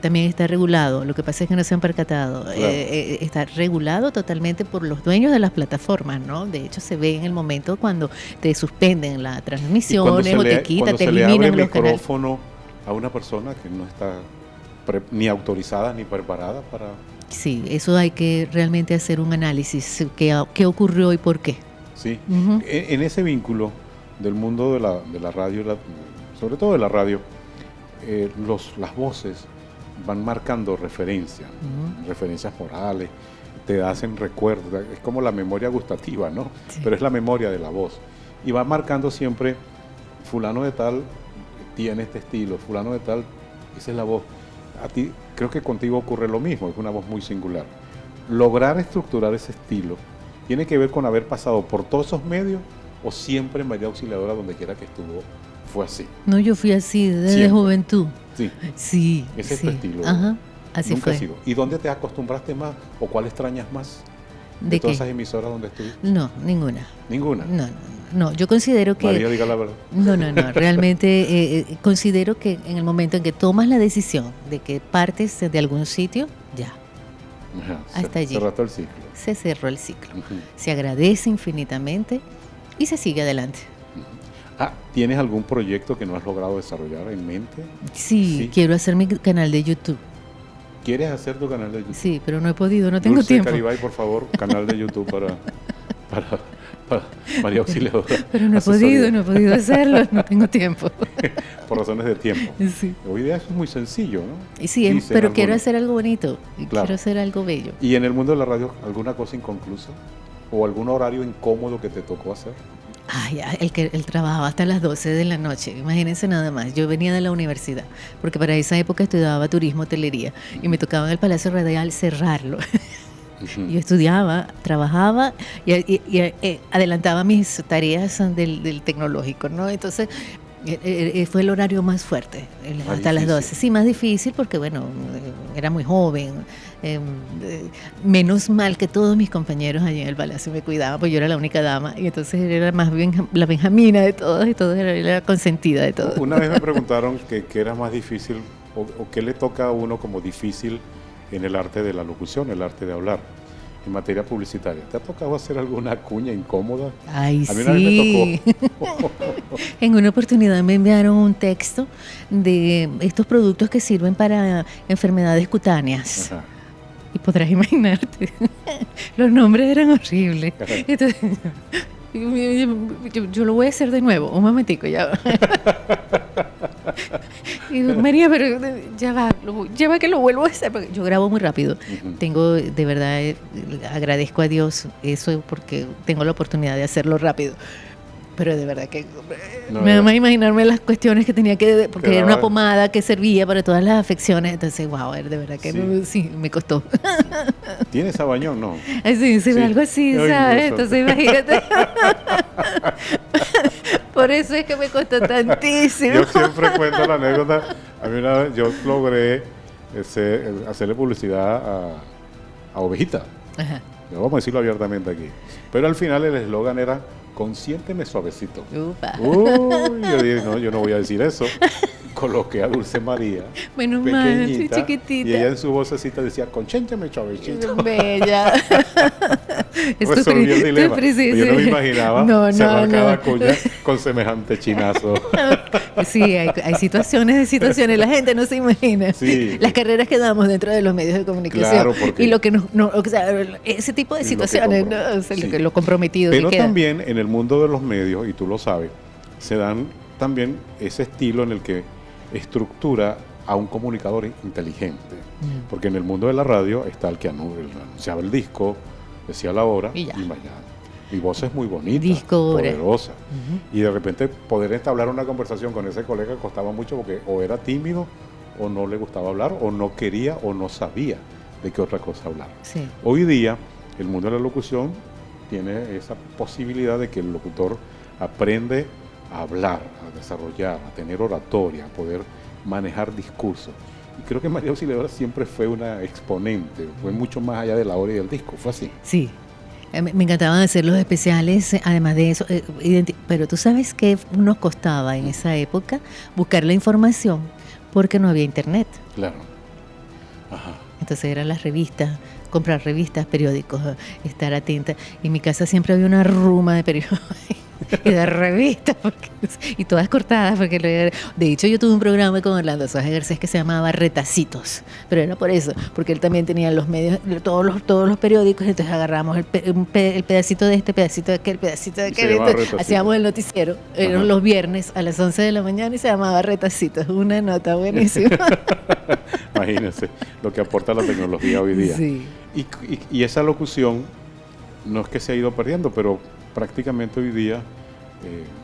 [SPEAKER 2] también está regulado. Lo que pasa es que no se han percatado. Claro. Está regulado totalmente por los dueños de las plataformas, ¿no? De hecho, se ve en el momento cuando te suspenden las transmisiones o te quitan, te eliminan los canales.
[SPEAKER 1] Cuando se le abre el micrófono a una persona que no está ni autorizada ni preparada para...
[SPEAKER 2] Sí, eso hay que realmente hacer un análisis. ¿Qué ocurrió y por qué?
[SPEAKER 1] Sí, uh-huh. En ese vínculo del mundo de la radio, sobre todo de la radio, las voces van marcando referencias, uh-huh. referencias morales, te hacen recuerdos, es como la memoria gustativa, ¿no? Sí. Pero es la memoria de la voz. Y va marcando siempre, fulano de tal tiene este estilo, fulano de tal, esa es la voz. A ti, creo que contigo ocurre lo mismo, es una voz muy singular. Lograr estructurar ese estilo tiene que ver con haber pasado por todos esos medios o siempre en María Auxiliadora, donde quiera que estuvo, fue así.
[SPEAKER 2] No, yo fui así desde juventud.
[SPEAKER 1] Sí.
[SPEAKER 2] Sí.
[SPEAKER 1] Ese es tu estilo.
[SPEAKER 2] Ajá, así
[SPEAKER 1] nunca
[SPEAKER 2] fue.
[SPEAKER 1] Ha sido. ¿Y dónde te acostumbraste más o cuál extrañas más de todas esas emisoras donde estuviste?
[SPEAKER 2] No, ninguna.
[SPEAKER 1] ¿Ninguna?
[SPEAKER 2] No, yo considero que...
[SPEAKER 1] María, diga la verdad.
[SPEAKER 2] No, realmente considero que en el momento en que tomas la decisión de que partes de algún sitio, ya.
[SPEAKER 1] Ajá,
[SPEAKER 2] hasta allí.
[SPEAKER 1] Cerró el ciclo.
[SPEAKER 2] Se cerró el ciclo.
[SPEAKER 1] Uh-huh.
[SPEAKER 2] Se agradece infinitamente y se sigue adelante.
[SPEAKER 1] Uh-huh. ¿Tienes algún proyecto que no has logrado desarrollar en mente?
[SPEAKER 2] Sí, quiero hacer mi canal de YouTube.
[SPEAKER 1] ¿Quieres hacer tu canal de YouTube?
[SPEAKER 2] Sí, pero no he podido, no tengo
[SPEAKER 1] Dulce
[SPEAKER 2] tiempo.
[SPEAKER 1] Caribay, por favor, canal de YouTube para María Auxiliadora.
[SPEAKER 2] Pero no he podido hacerlo, no tengo tiempo.
[SPEAKER 1] Por razones de tiempo.
[SPEAKER 2] Sí.
[SPEAKER 1] Hoy día eso es muy sencillo, ¿no?
[SPEAKER 2] Sí, pero quiero hacer algo bonito,
[SPEAKER 1] claro.
[SPEAKER 2] Quiero hacer algo bello.
[SPEAKER 1] ¿Y en el mundo de la radio alguna cosa inconclusa? ¿O algún horario incómodo que te tocó hacer?
[SPEAKER 2] Ay, él trabajaba hasta las 12 de la noche, imagínense nada más. Yo venía de la universidad, porque para esa época estudiaba turismo, hotelería, y me tocaba en el Palacio Radial cerrarlo. Uh-huh. Yo estudiaba, trabajaba y adelantaba mis tareas del tecnológico, ¿no? Entonces fue el horario más fuerte, hasta las 12. Sí, más difícil porque, bueno, era muy joven. Menos mal que todos mis compañeros allí en el palacio me cuidaban, pues yo era la única dama y entonces era más bien la benjamina de todos y todo era la consentida de todos.
[SPEAKER 1] Una vez me preguntaron qué era más difícil o qué le toca a uno como difícil en el arte de la locución, el arte de hablar, en materia publicitaria. ¿Te ha tocado hacer alguna cuña incómoda?
[SPEAKER 2] Ay,
[SPEAKER 1] a mí
[SPEAKER 2] sí.
[SPEAKER 1] Una vez me tocó.
[SPEAKER 2] En una oportunidad me enviaron un texto de estos productos que sirven para enfermedades cutáneas.
[SPEAKER 1] Ajá.
[SPEAKER 2] Y podrás imaginarte, los nombres eran horribles. Entonces, yo lo voy a hacer de nuevo, un momentico, ya va. Y digo, María, pero ya va que lo vuelvo a hacer, porque yo grabo muy rápido. Uh-huh. Tengo, de verdad, agradezco a Dios eso porque tengo la oportunidad de hacerlo rápido. Pero de verdad que nada más imaginarme las cuestiones que tenía que... Porque era una pomada que servía para todas las afecciones. Entonces, wow, de verdad que sí, me costó.
[SPEAKER 1] ¿Tienes sabañón? No.
[SPEAKER 2] Sí, algo así, ¿sabes? Entonces, imagínate. Por eso es que me costó tantísimo.
[SPEAKER 1] Yo siempre cuento la anécdota. A mí una vez yo logré hacerle publicidad a Ovejita. Ajá. Vamos a decirlo abiertamente aquí. Pero al final el eslogan era... Consiénteme suavecito.
[SPEAKER 2] Upa.
[SPEAKER 1] Yo dije, no, yo no voy a decir eso. Coloqué a Dulce María,
[SPEAKER 2] menos
[SPEAKER 1] pequeñita,
[SPEAKER 2] mal, chiquitita.
[SPEAKER 1] Y ella en su vocecita decía, consiénteme suavecito.
[SPEAKER 2] Bella.
[SPEAKER 1] Resolví el dilema. Yo no me imaginaba cerrar cada cuña con semejante chinazo.
[SPEAKER 2] Sí, hay situaciones, la gente no se imagina.
[SPEAKER 1] Sí.
[SPEAKER 2] Las carreras que damos dentro de los medios de comunicación.
[SPEAKER 1] Claro, porque...
[SPEAKER 2] Y lo que ese tipo de situaciones, lo comprometido
[SPEAKER 1] Pero
[SPEAKER 2] que queda.
[SPEAKER 1] También en el mundo de los medios, y tú lo sabes, se dan también ese estilo en el que estructura a un comunicador inteligente. Porque en el mundo de la radio está el que anunciaba el disco, decía la hora y mañana. Mi voz es muy bonita, poderosa. Y de repente poder entablar una conversación con ese colega costaba mucho porque o era tímido o no le gustaba hablar o no quería o no sabía de qué otra cosa hablar.
[SPEAKER 2] Sí.
[SPEAKER 1] Hoy día, el mundo de la locución tiene esa posibilidad de que el locutor aprende a hablar, a desarrollar, a tener oratoria, a poder manejar discursos. Y creo que María Auxiliadora siempre fue una exponente, fue mucho más allá de la hora y del disco, ¿fue así?
[SPEAKER 2] Sí. Me encantaban hacer los especiales, además de eso, pero tú sabes que nos costaba en esa época buscar la información porque no había internet.
[SPEAKER 1] Claro. Ajá.
[SPEAKER 2] Entonces eran las revistas, comprar revistas, periódicos, estar atenta. En mi casa siempre había una ruma de periódicos y de revistas, y todas cortadas. De hecho, yo tuve un programa con Orlando Soaje Garcés que se llamaba Retacitos, pero era por eso, porque él también tenía los medios, todos los periódicos, entonces agarramos el pedacito de este, pedacito de aquel, pedacito de aquel, hacíamos el noticiero, eran los viernes a las 11 de la mañana y se llamaba Retacitos, una nota buenísima.
[SPEAKER 1] Imagínense lo que aporta la tecnología hoy día.
[SPEAKER 2] Sí.
[SPEAKER 1] Y esa locución no es que se ha ido perdiendo, pero prácticamente hoy día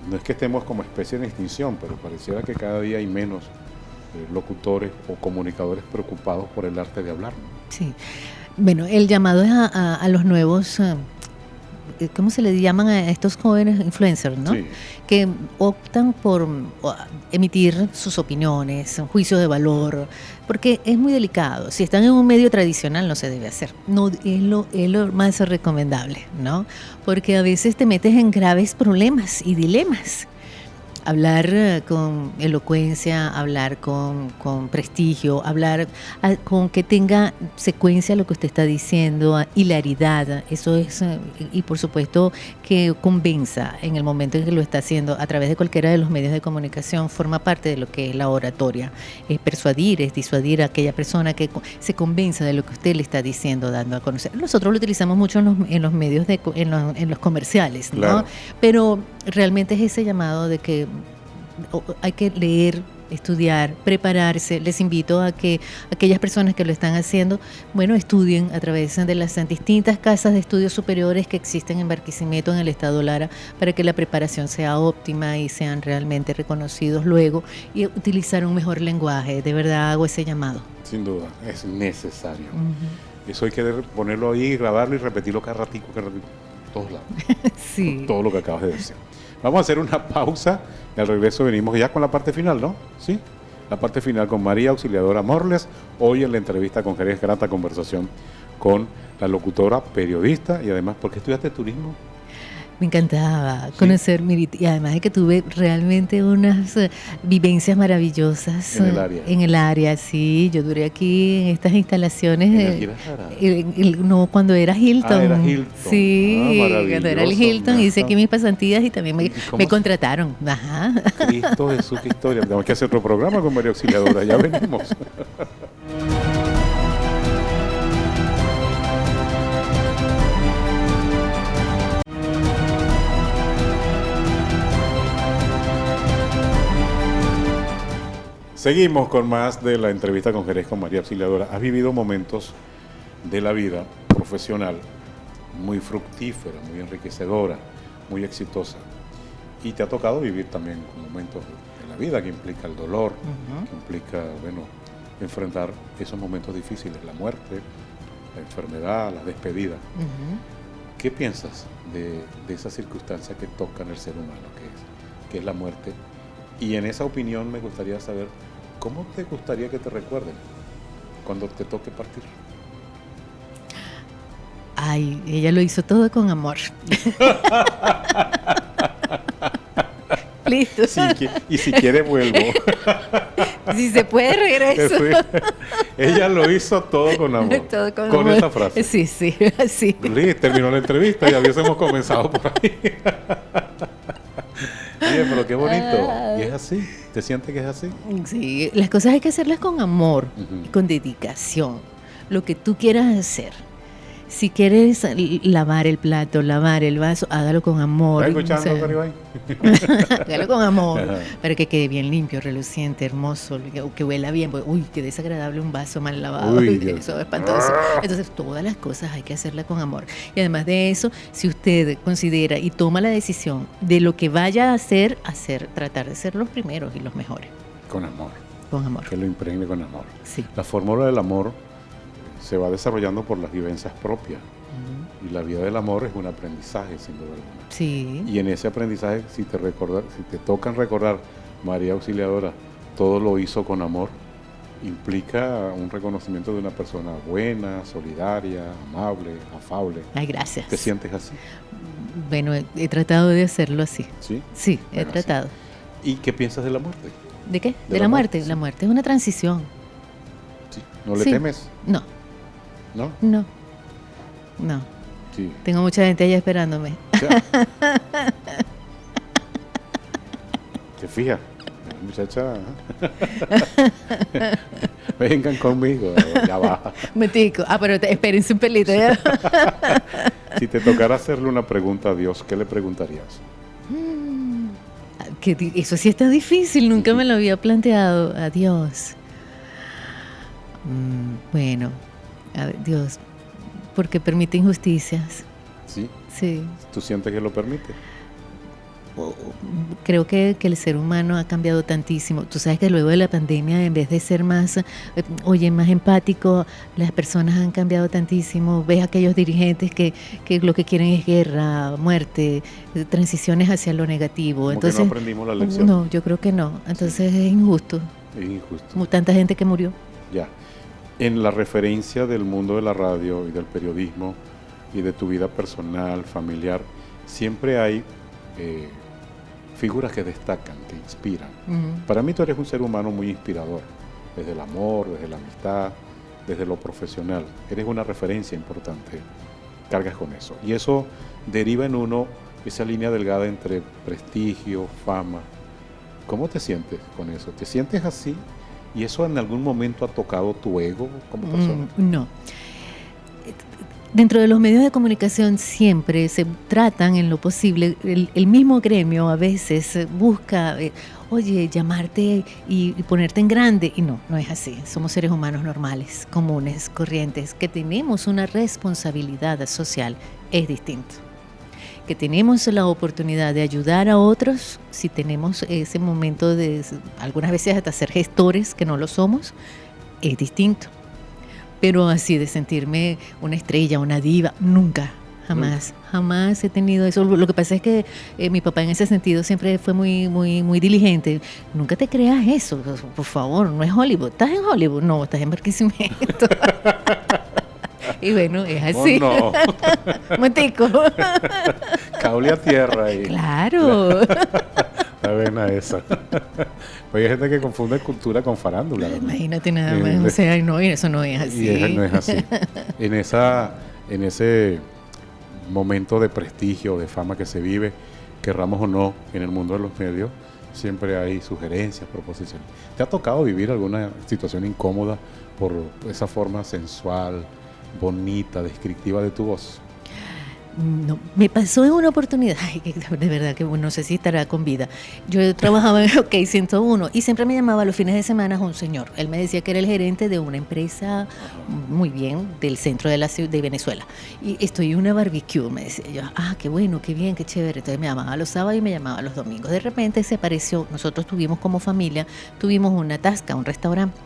[SPEAKER 1] no es que estemos como especie en extinción, pero pareciera que cada día hay menos locutores o comunicadores preocupados por el arte de hablar, ¿no?
[SPEAKER 2] Sí. Bueno, el llamado es a los nuevos, ¿cómo se le llaman a estos jóvenes influencers, no? Sí. Que optan por emitir sus opiniones, un juicio de valor, porque es muy delicado. Si están en un medio tradicional no se debe hacer. No es lo más recomendable, ¿no? Porque a veces te metes en graves problemas y dilemas. Hablar con elocuencia, hablar con prestigio, hablar con que tenga secuencia lo que usted está diciendo, hilaridad, eso es, y por supuesto que convenza en el momento en que lo está haciendo a través de cualquiera de los medios de comunicación, forma parte de lo que es la oratoria. Es persuadir, es disuadir a aquella persona que se convenza de lo que usted le está diciendo, dando a conocer. Nosotros lo utilizamos mucho en los medios, en los comerciales, ¿no? Claro. Pero realmente es ese llamado de que hay que leer, estudiar, prepararse. Les invito a que aquellas personas que lo están haciendo, bueno, estudien a través de las distintas casas de estudios superiores que existen en Barquisimeto, en el estado Lara, para que la preparación sea óptima y sean realmente reconocidos luego y utilizar un mejor lenguaje. De verdad hago ese llamado.
[SPEAKER 1] Sin duda, es necesario. Eso hay que ponerlo ahí, grabarlo y repetirlo cada ratico, todos lados.
[SPEAKER 2] Sí.
[SPEAKER 1] Todo lo que acabas de decir. Vamos a hacer una pausa y al regreso venimos ya con la parte final, ¿no? Sí, la parte final con María Auxiliadora Morles. Hoy en la entrevista con Jerez, grata conversación con la locutora, periodista y además, ¿por qué estudiaste turismo?
[SPEAKER 2] Me encantaba conocer Miriti, y además de que tuve realmente unas vivencias maravillosas en el área, sí. Yo duré aquí en estas instalaciones. No, cuando era Hilton.
[SPEAKER 1] Era Hilton.
[SPEAKER 2] Sí, cuando era el Hilton hice aquí mis pasantías y también me contrataron. Ajá.
[SPEAKER 1] Cristo Jesús, qué historia. Tenemos que hacer otro programa con María Auxiliadora, ya venimos. Seguimos con más de la entrevista con Jerez con María Auxiliadora. Has vivido momentos de la vida profesional muy fructífera, muy enriquecedora, muy exitosa. Y te ha tocado vivir también momentos de la vida que implica el dolor, que implica, bueno, enfrentar esos momentos difíciles, la muerte, la enfermedad, la despedida. ¿Qué piensas de esa circunstancia que toca en el ser humano, que es la muerte? Y en esa opinión me gustaría saber, ¿cómo te gustaría que te recuerden cuando te toque partir?
[SPEAKER 2] Ay, ella lo hizo todo con amor. Listo.
[SPEAKER 1] Y si quiere vuelvo.
[SPEAKER 2] Si se puede, regreso.
[SPEAKER 1] Ella lo hizo todo con amor. Todo con amor. Esa frase.
[SPEAKER 2] Sí, así.
[SPEAKER 1] Listo, terminó la entrevista y hubiésemos comenzado por ahí. Oye, pero qué bonito. ¿Y es así? ¿Te sientes que es así?
[SPEAKER 2] Sí, las cosas hay que hacerlas con amor, con dedicación. Lo que tú quieras hacer. Si quieres lavar el plato, lavar el vaso, hágalo con amor.
[SPEAKER 1] ¿Estás escuchando, Caribay?
[SPEAKER 2] Hágalo con amor, para que quede bien limpio, reluciente, hermoso, que huela bien. Porque, uy, qué desagradable un vaso mal lavado. Eso es espantoso. Entonces, todas las cosas hay que hacerlas con amor. Y además de eso, si usted considera y toma la decisión de lo que vaya a hacer, tratar de ser los primeros y los mejores.
[SPEAKER 1] Con amor.
[SPEAKER 2] Con amor.
[SPEAKER 1] Que lo impregne con amor.
[SPEAKER 2] Sí.
[SPEAKER 1] La fórmula del amor se va desarrollando por las vivencias propias. Y la vida del amor es un aprendizaje, sin duda alguna.
[SPEAKER 2] Sí.
[SPEAKER 1] Y en ese aprendizaje, si te tocan recordar, María Auxiliadora, todo lo hizo con amor, implica un reconocimiento de una persona buena, solidaria, amable, afable.
[SPEAKER 2] Ay, gracias.
[SPEAKER 1] ¿Te sientes así?
[SPEAKER 2] Bueno, he tratado de hacerlo así.
[SPEAKER 1] ¿Sí?
[SPEAKER 2] Sí, he tratado.
[SPEAKER 1] ¿Y qué piensas de la muerte?
[SPEAKER 2] ¿De qué? ¿De la muerte? Sí. La muerte es una transición.
[SPEAKER 1] ¿Sí? ¿No le temes?
[SPEAKER 2] No.
[SPEAKER 1] ¿No?
[SPEAKER 2] No. No.
[SPEAKER 1] Sí.
[SPEAKER 2] Tengo mucha gente allá esperándome.
[SPEAKER 1] ¿Te fijas? Muchacha, vengan conmigo, ya va.
[SPEAKER 2] Metico. Pero espérense un pelito. ¿Ya?
[SPEAKER 1] Si te tocara hacerle una pregunta a Dios, ¿qué le preguntarías?
[SPEAKER 2] Eso sí está difícil, nunca me lo había planteado. A Dios. Bueno, a ver, Dios, ¿por qué permite injusticias?
[SPEAKER 1] Sí.
[SPEAKER 2] Sí.
[SPEAKER 1] ¿Tú sientes que lo permite?
[SPEAKER 2] Creo que el ser humano ha cambiado tantísimo. Tú sabes que luego de la pandemia, en vez de ser más empático, las personas han cambiado tantísimo. Ves a aquellos dirigentes que lo que quieren es guerra, muerte, transiciones hacia lo negativo.
[SPEAKER 1] Como
[SPEAKER 2] entonces,
[SPEAKER 1] que no aprendimos la lección.
[SPEAKER 2] No, yo creo que no. Entonces es injusto.
[SPEAKER 1] Es injusto.
[SPEAKER 2] Tanta gente que murió.
[SPEAKER 1] Ya. En la referencia del mundo de la radio y del periodismo y de tu vida personal, familiar, siempre hay figuras que destacan, que inspiran. Para mí tú eres un ser humano muy inspirador, desde el amor, desde la amistad, desde lo profesional. Eres una referencia importante, cargas con eso. Y eso deriva en uno esa línea delgada entre prestigio, fama. ¿Cómo te sientes con eso? ¿Te sientes así? ¿Y eso en algún momento ha tocado tu ego como persona?
[SPEAKER 2] No. Dentro de los medios de comunicación siempre se tratan en lo posible, el mismo gremio a veces busca, llamarte y ponerte en grande, y no es así. Somos seres humanos normales, comunes, corrientes, que tenemos una responsabilidad social, es distinto. Que tenemos la oportunidad de ayudar a otros, si tenemos ese momento de, algunas veces hasta ser gestores, que no lo somos, es distinto. Pero así de sentirme una estrella, una diva, nunca, jamás he tenido eso. Lo que pasa es que mi papá en ese sentido siempre fue muy diligente. Nunca te creas eso, por favor, no es Hollywood. ¿Estás en Hollywood? No, estás en Barquisimeto. Y bueno, es así.
[SPEAKER 1] Oh, no.
[SPEAKER 2] Montico.
[SPEAKER 1] Cable a tierra ahí.
[SPEAKER 2] Claro.
[SPEAKER 1] La vena esa. Pues hay gente que confunde cultura con farándula, ¿verdad?
[SPEAKER 2] Imagínate nada más. O sea, no, eso no es así.
[SPEAKER 1] Y no es así. En ese momento de prestigio, de fama que se vive, querramos o no, en el mundo de los medios, siempre hay sugerencias, proposiciones. ¿Te ha tocado vivir alguna situación incómoda por esa forma sensual, bonita, descriptiva de tu voz?
[SPEAKER 2] No, me pasó en una oportunidad, de verdad que no sé si estará con vida. Yo trabajaba en OK 101 y siempre me llamaba los fines de semana un señor. Él me decía que era el gerente de una empresa muy bien del centro de Venezuela. Y estoy en una barbecue, me decía yo. Qué bueno, qué bien, qué chévere. Entonces me llamaba los sábados y me llamaba los domingos. De repente se apareció, nosotros tuvimos como familia, tuvimos una tasca, un restaurante.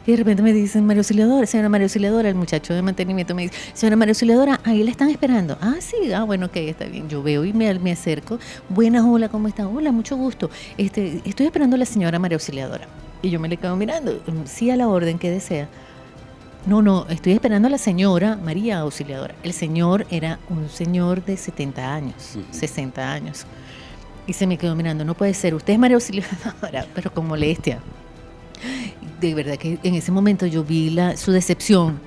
[SPEAKER 2] Y de repente me dicen, señora María Auxiliadora, el muchacho de mantenimiento me dice, señora María Auxiliadora, ahí la están esperando. Sí, bueno, ok, está bien. Yo veo y me acerco. Buenas, hola, ¿cómo está? Hola, mucho gusto. Estoy esperando a la señora María Auxiliadora. Y yo me le quedo mirando. Sí, a la orden que desea. No, estoy esperando a la señora María Auxiliadora. El señor era un señor de 70 años, 60 años. Y se me quedó mirando, no puede ser, usted es María Auxiliadora, pero con molestia. De verdad que en ese momento yo vi su decepción.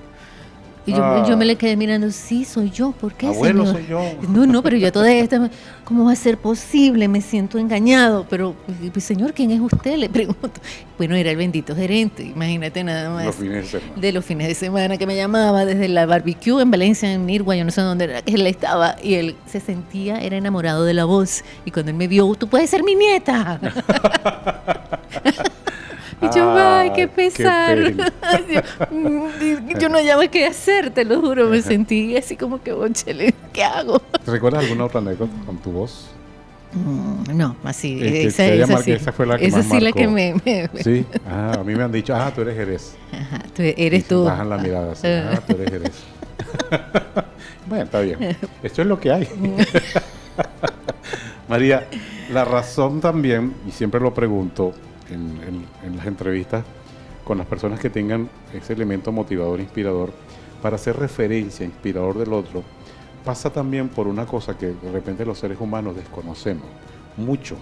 [SPEAKER 2] Y yo me le quedé mirando, sí, soy yo, ¿por qué,
[SPEAKER 1] abuelo,
[SPEAKER 2] señor?
[SPEAKER 1] Soy yo.
[SPEAKER 2] No, pero yo toda esta, ¿cómo va a ser posible? Me siento engañado, pero, pues, señor, ¿quién es usted? Le pregunto. Bueno, era el bendito gerente, imagínate nada más.
[SPEAKER 1] Los fines de semana.
[SPEAKER 2] De los fines de semana que me llamaba, desde la barbecue en Valencia, en Nirgua, yo no sé dónde era, que él estaba, y él se sentía, era enamorado de la voz, y cuando él me vio, tú puedes ser mi nieta. Y yo, ay, qué pesar. Yo no sabía qué hacer, te lo juro. Me sentí así como que, bonchele, ¿qué hago?
[SPEAKER 1] ¿Te recuerdas alguna otra anécdota con tu voz?
[SPEAKER 2] No, así.
[SPEAKER 1] Esa fue la que
[SPEAKER 2] esa
[SPEAKER 1] más
[SPEAKER 2] sí
[SPEAKER 1] marcó.
[SPEAKER 2] La que me...
[SPEAKER 1] Sí, a mí me han dicho, tú eres Jerez.
[SPEAKER 2] Ajá, eres tú.
[SPEAKER 1] Bajan la mirada así, tú eres Jerez. Bueno, está bien. Esto es lo que hay. María, la razón también, y siempre lo pregunto en las entrevistas con las personas que tengan ese elemento motivador, inspirador, para ser referencia, inspirador del otro, pasa también por una cosa que de repente los seres humanos desconocemos mucho,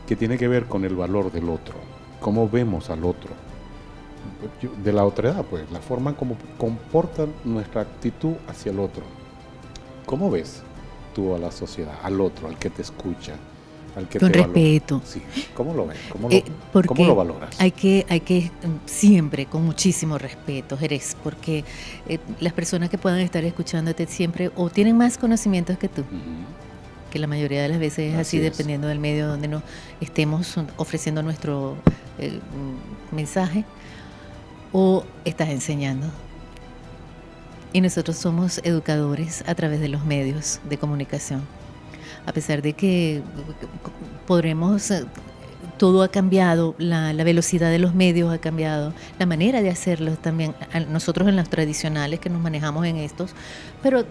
[SPEAKER 1] que tiene que ver con el valor del otro, cómo vemos al otro, de la otredad, pues, la forma en cómo comporta nuestra actitud hacia el otro. ¿Cómo ves tú a la sociedad, al otro, al que te escucha, al que
[SPEAKER 2] con
[SPEAKER 1] te
[SPEAKER 2] respeto?
[SPEAKER 1] Valora? Sí. ¿Cómo lo ves? ¿Cómo lo valoras?
[SPEAKER 2] Hay que siempre con muchísimo respeto, Jerez, porque las personas que puedan estar escuchándote siempre o tienen más conocimientos que tú, que la mayoría de las veces es así, dependiendo del medio donde nos estemos ofreciendo nuestro mensaje, o estás enseñando. Y nosotros somos educadores a través de los medios de comunicación. A pesar de que todo ha cambiado, la velocidad de los medios ha cambiado, la manera de hacerlo también, nosotros en los tradicionales que nos manejamos en estos, pero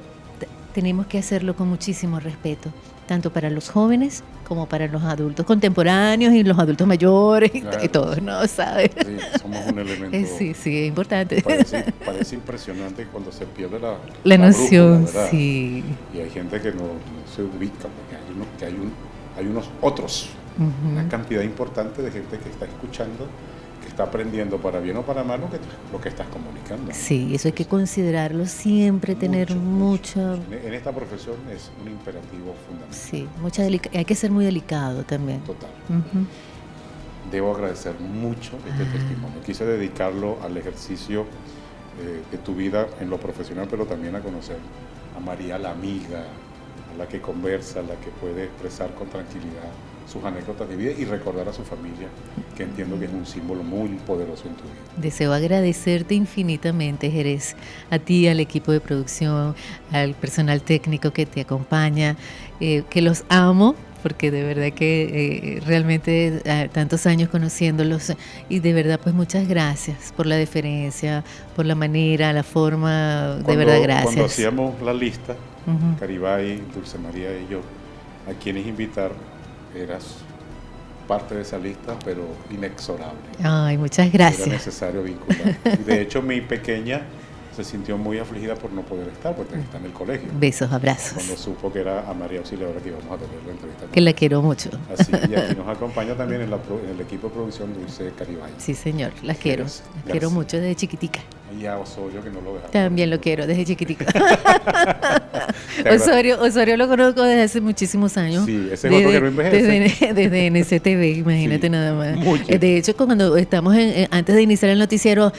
[SPEAKER 2] tenemos que hacerlo con muchísimo respeto, tanto para los jóvenes como para los adultos contemporáneos y los adultos mayores, claro, y todos, ¿no? ¿Sabes?
[SPEAKER 1] Sí, somos un elemento.
[SPEAKER 2] Sí, es importante.
[SPEAKER 1] Parece impresionante cuando se pierde
[SPEAKER 2] la noción,
[SPEAKER 1] brújula,
[SPEAKER 2] sí.
[SPEAKER 1] Y hay gente que no se ubica, porque hay unos otros, una cantidad importante de gente que está escuchando, que está aprendiendo para bien o para mal lo que estás comunicando.
[SPEAKER 2] Sí, eso hay que considerarlo siempre, tener mucho.
[SPEAKER 1] En esta profesión es un imperativo fundamental.
[SPEAKER 2] Sí, hay que ser muy delicado también.
[SPEAKER 1] Total. Debo agradecer mucho este testimonio. Quise dedicarlo al ejercicio de tu vida en lo profesional, pero también a conocer a María, la amiga, a la que conversa, a la que puede expresar con tranquilidad sus anécdotas de vida y recordar a su familia, que entiendo que es un símbolo muy poderoso en tu vida.
[SPEAKER 2] Deseo agradecerte infinitamente, Jerez, a ti, al equipo de producción, al personal técnico que te acompaña, que los amo, porque de verdad que realmente tantos años conociéndolos, y de verdad pues muchas gracias por la deferencia, por la manera, la forma, de verdad gracias.
[SPEAKER 1] Cuando hacíamos la lista, Caribay, Dulce María y yo, a quienes invitar, eras parte de esa lista, pero inexorable.
[SPEAKER 2] Ay, muchas gracias.
[SPEAKER 1] Era necesario vincular. Y de hecho mi pequeña se sintió muy afligida por no poder estar, porque está en el colegio.
[SPEAKER 2] Besos, abrazos.
[SPEAKER 1] Cuando supo que era a María Auxiliadora que íbamos a tener la entrevista.
[SPEAKER 2] Que la quiero mucho.
[SPEAKER 1] Así, y aquí nos acompaña también en el equipo de producción Dulce Caribay.
[SPEAKER 2] Sí, señor, las quiero. Quiero mucho desde chiquitica.
[SPEAKER 1] Y a Osorio, que no lo dejamos.
[SPEAKER 2] También lo quiero desde chiquitica. Osorio lo conozco desde hace muchísimos años.
[SPEAKER 1] Sí, ese es otro que no envejece.
[SPEAKER 2] Desde NCTV, imagínate, sí, nada más.
[SPEAKER 1] Mucho.
[SPEAKER 2] De hecho, cuando estamos antes de iniciar el noticiero,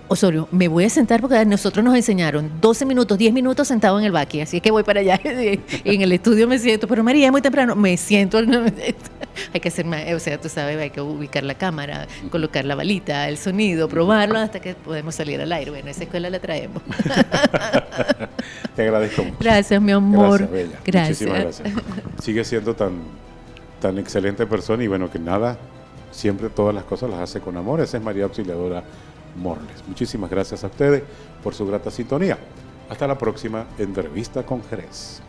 [SPEAKER 2] Osorio, me voy a sentar porque a nosotros nos enseñaron 12 minutos, 10 minutos sentado en el vaqui, así que voy para allá. En el estudio me siento, pero María, es muy temprano, me siento. Hay que hacer más, o sea, tú sabes, hay que ubicar la cámara, colocar la balita, el sonido, probarlo hasta que podemos salir al aire. Bueno, esa escuela la traemos.
[SPEAKER 1] Te agradezco mucho.
[SPEAKER 2] Gracias, mi amor.
[SPEAKER 1] Gracias, Bella.
[SPEAKER 2] Gracias.
[SPEAKER 1] Muchísimas gracias. Sigue siendo tan excelente persona y bueno, que nada, siempre todas las cosas las hace con amor. Esa es María Auxiliadora Morles. Muchísimas gracias a ustedes por su grata sintonía. Hasta la próxima entrevista con Jerez.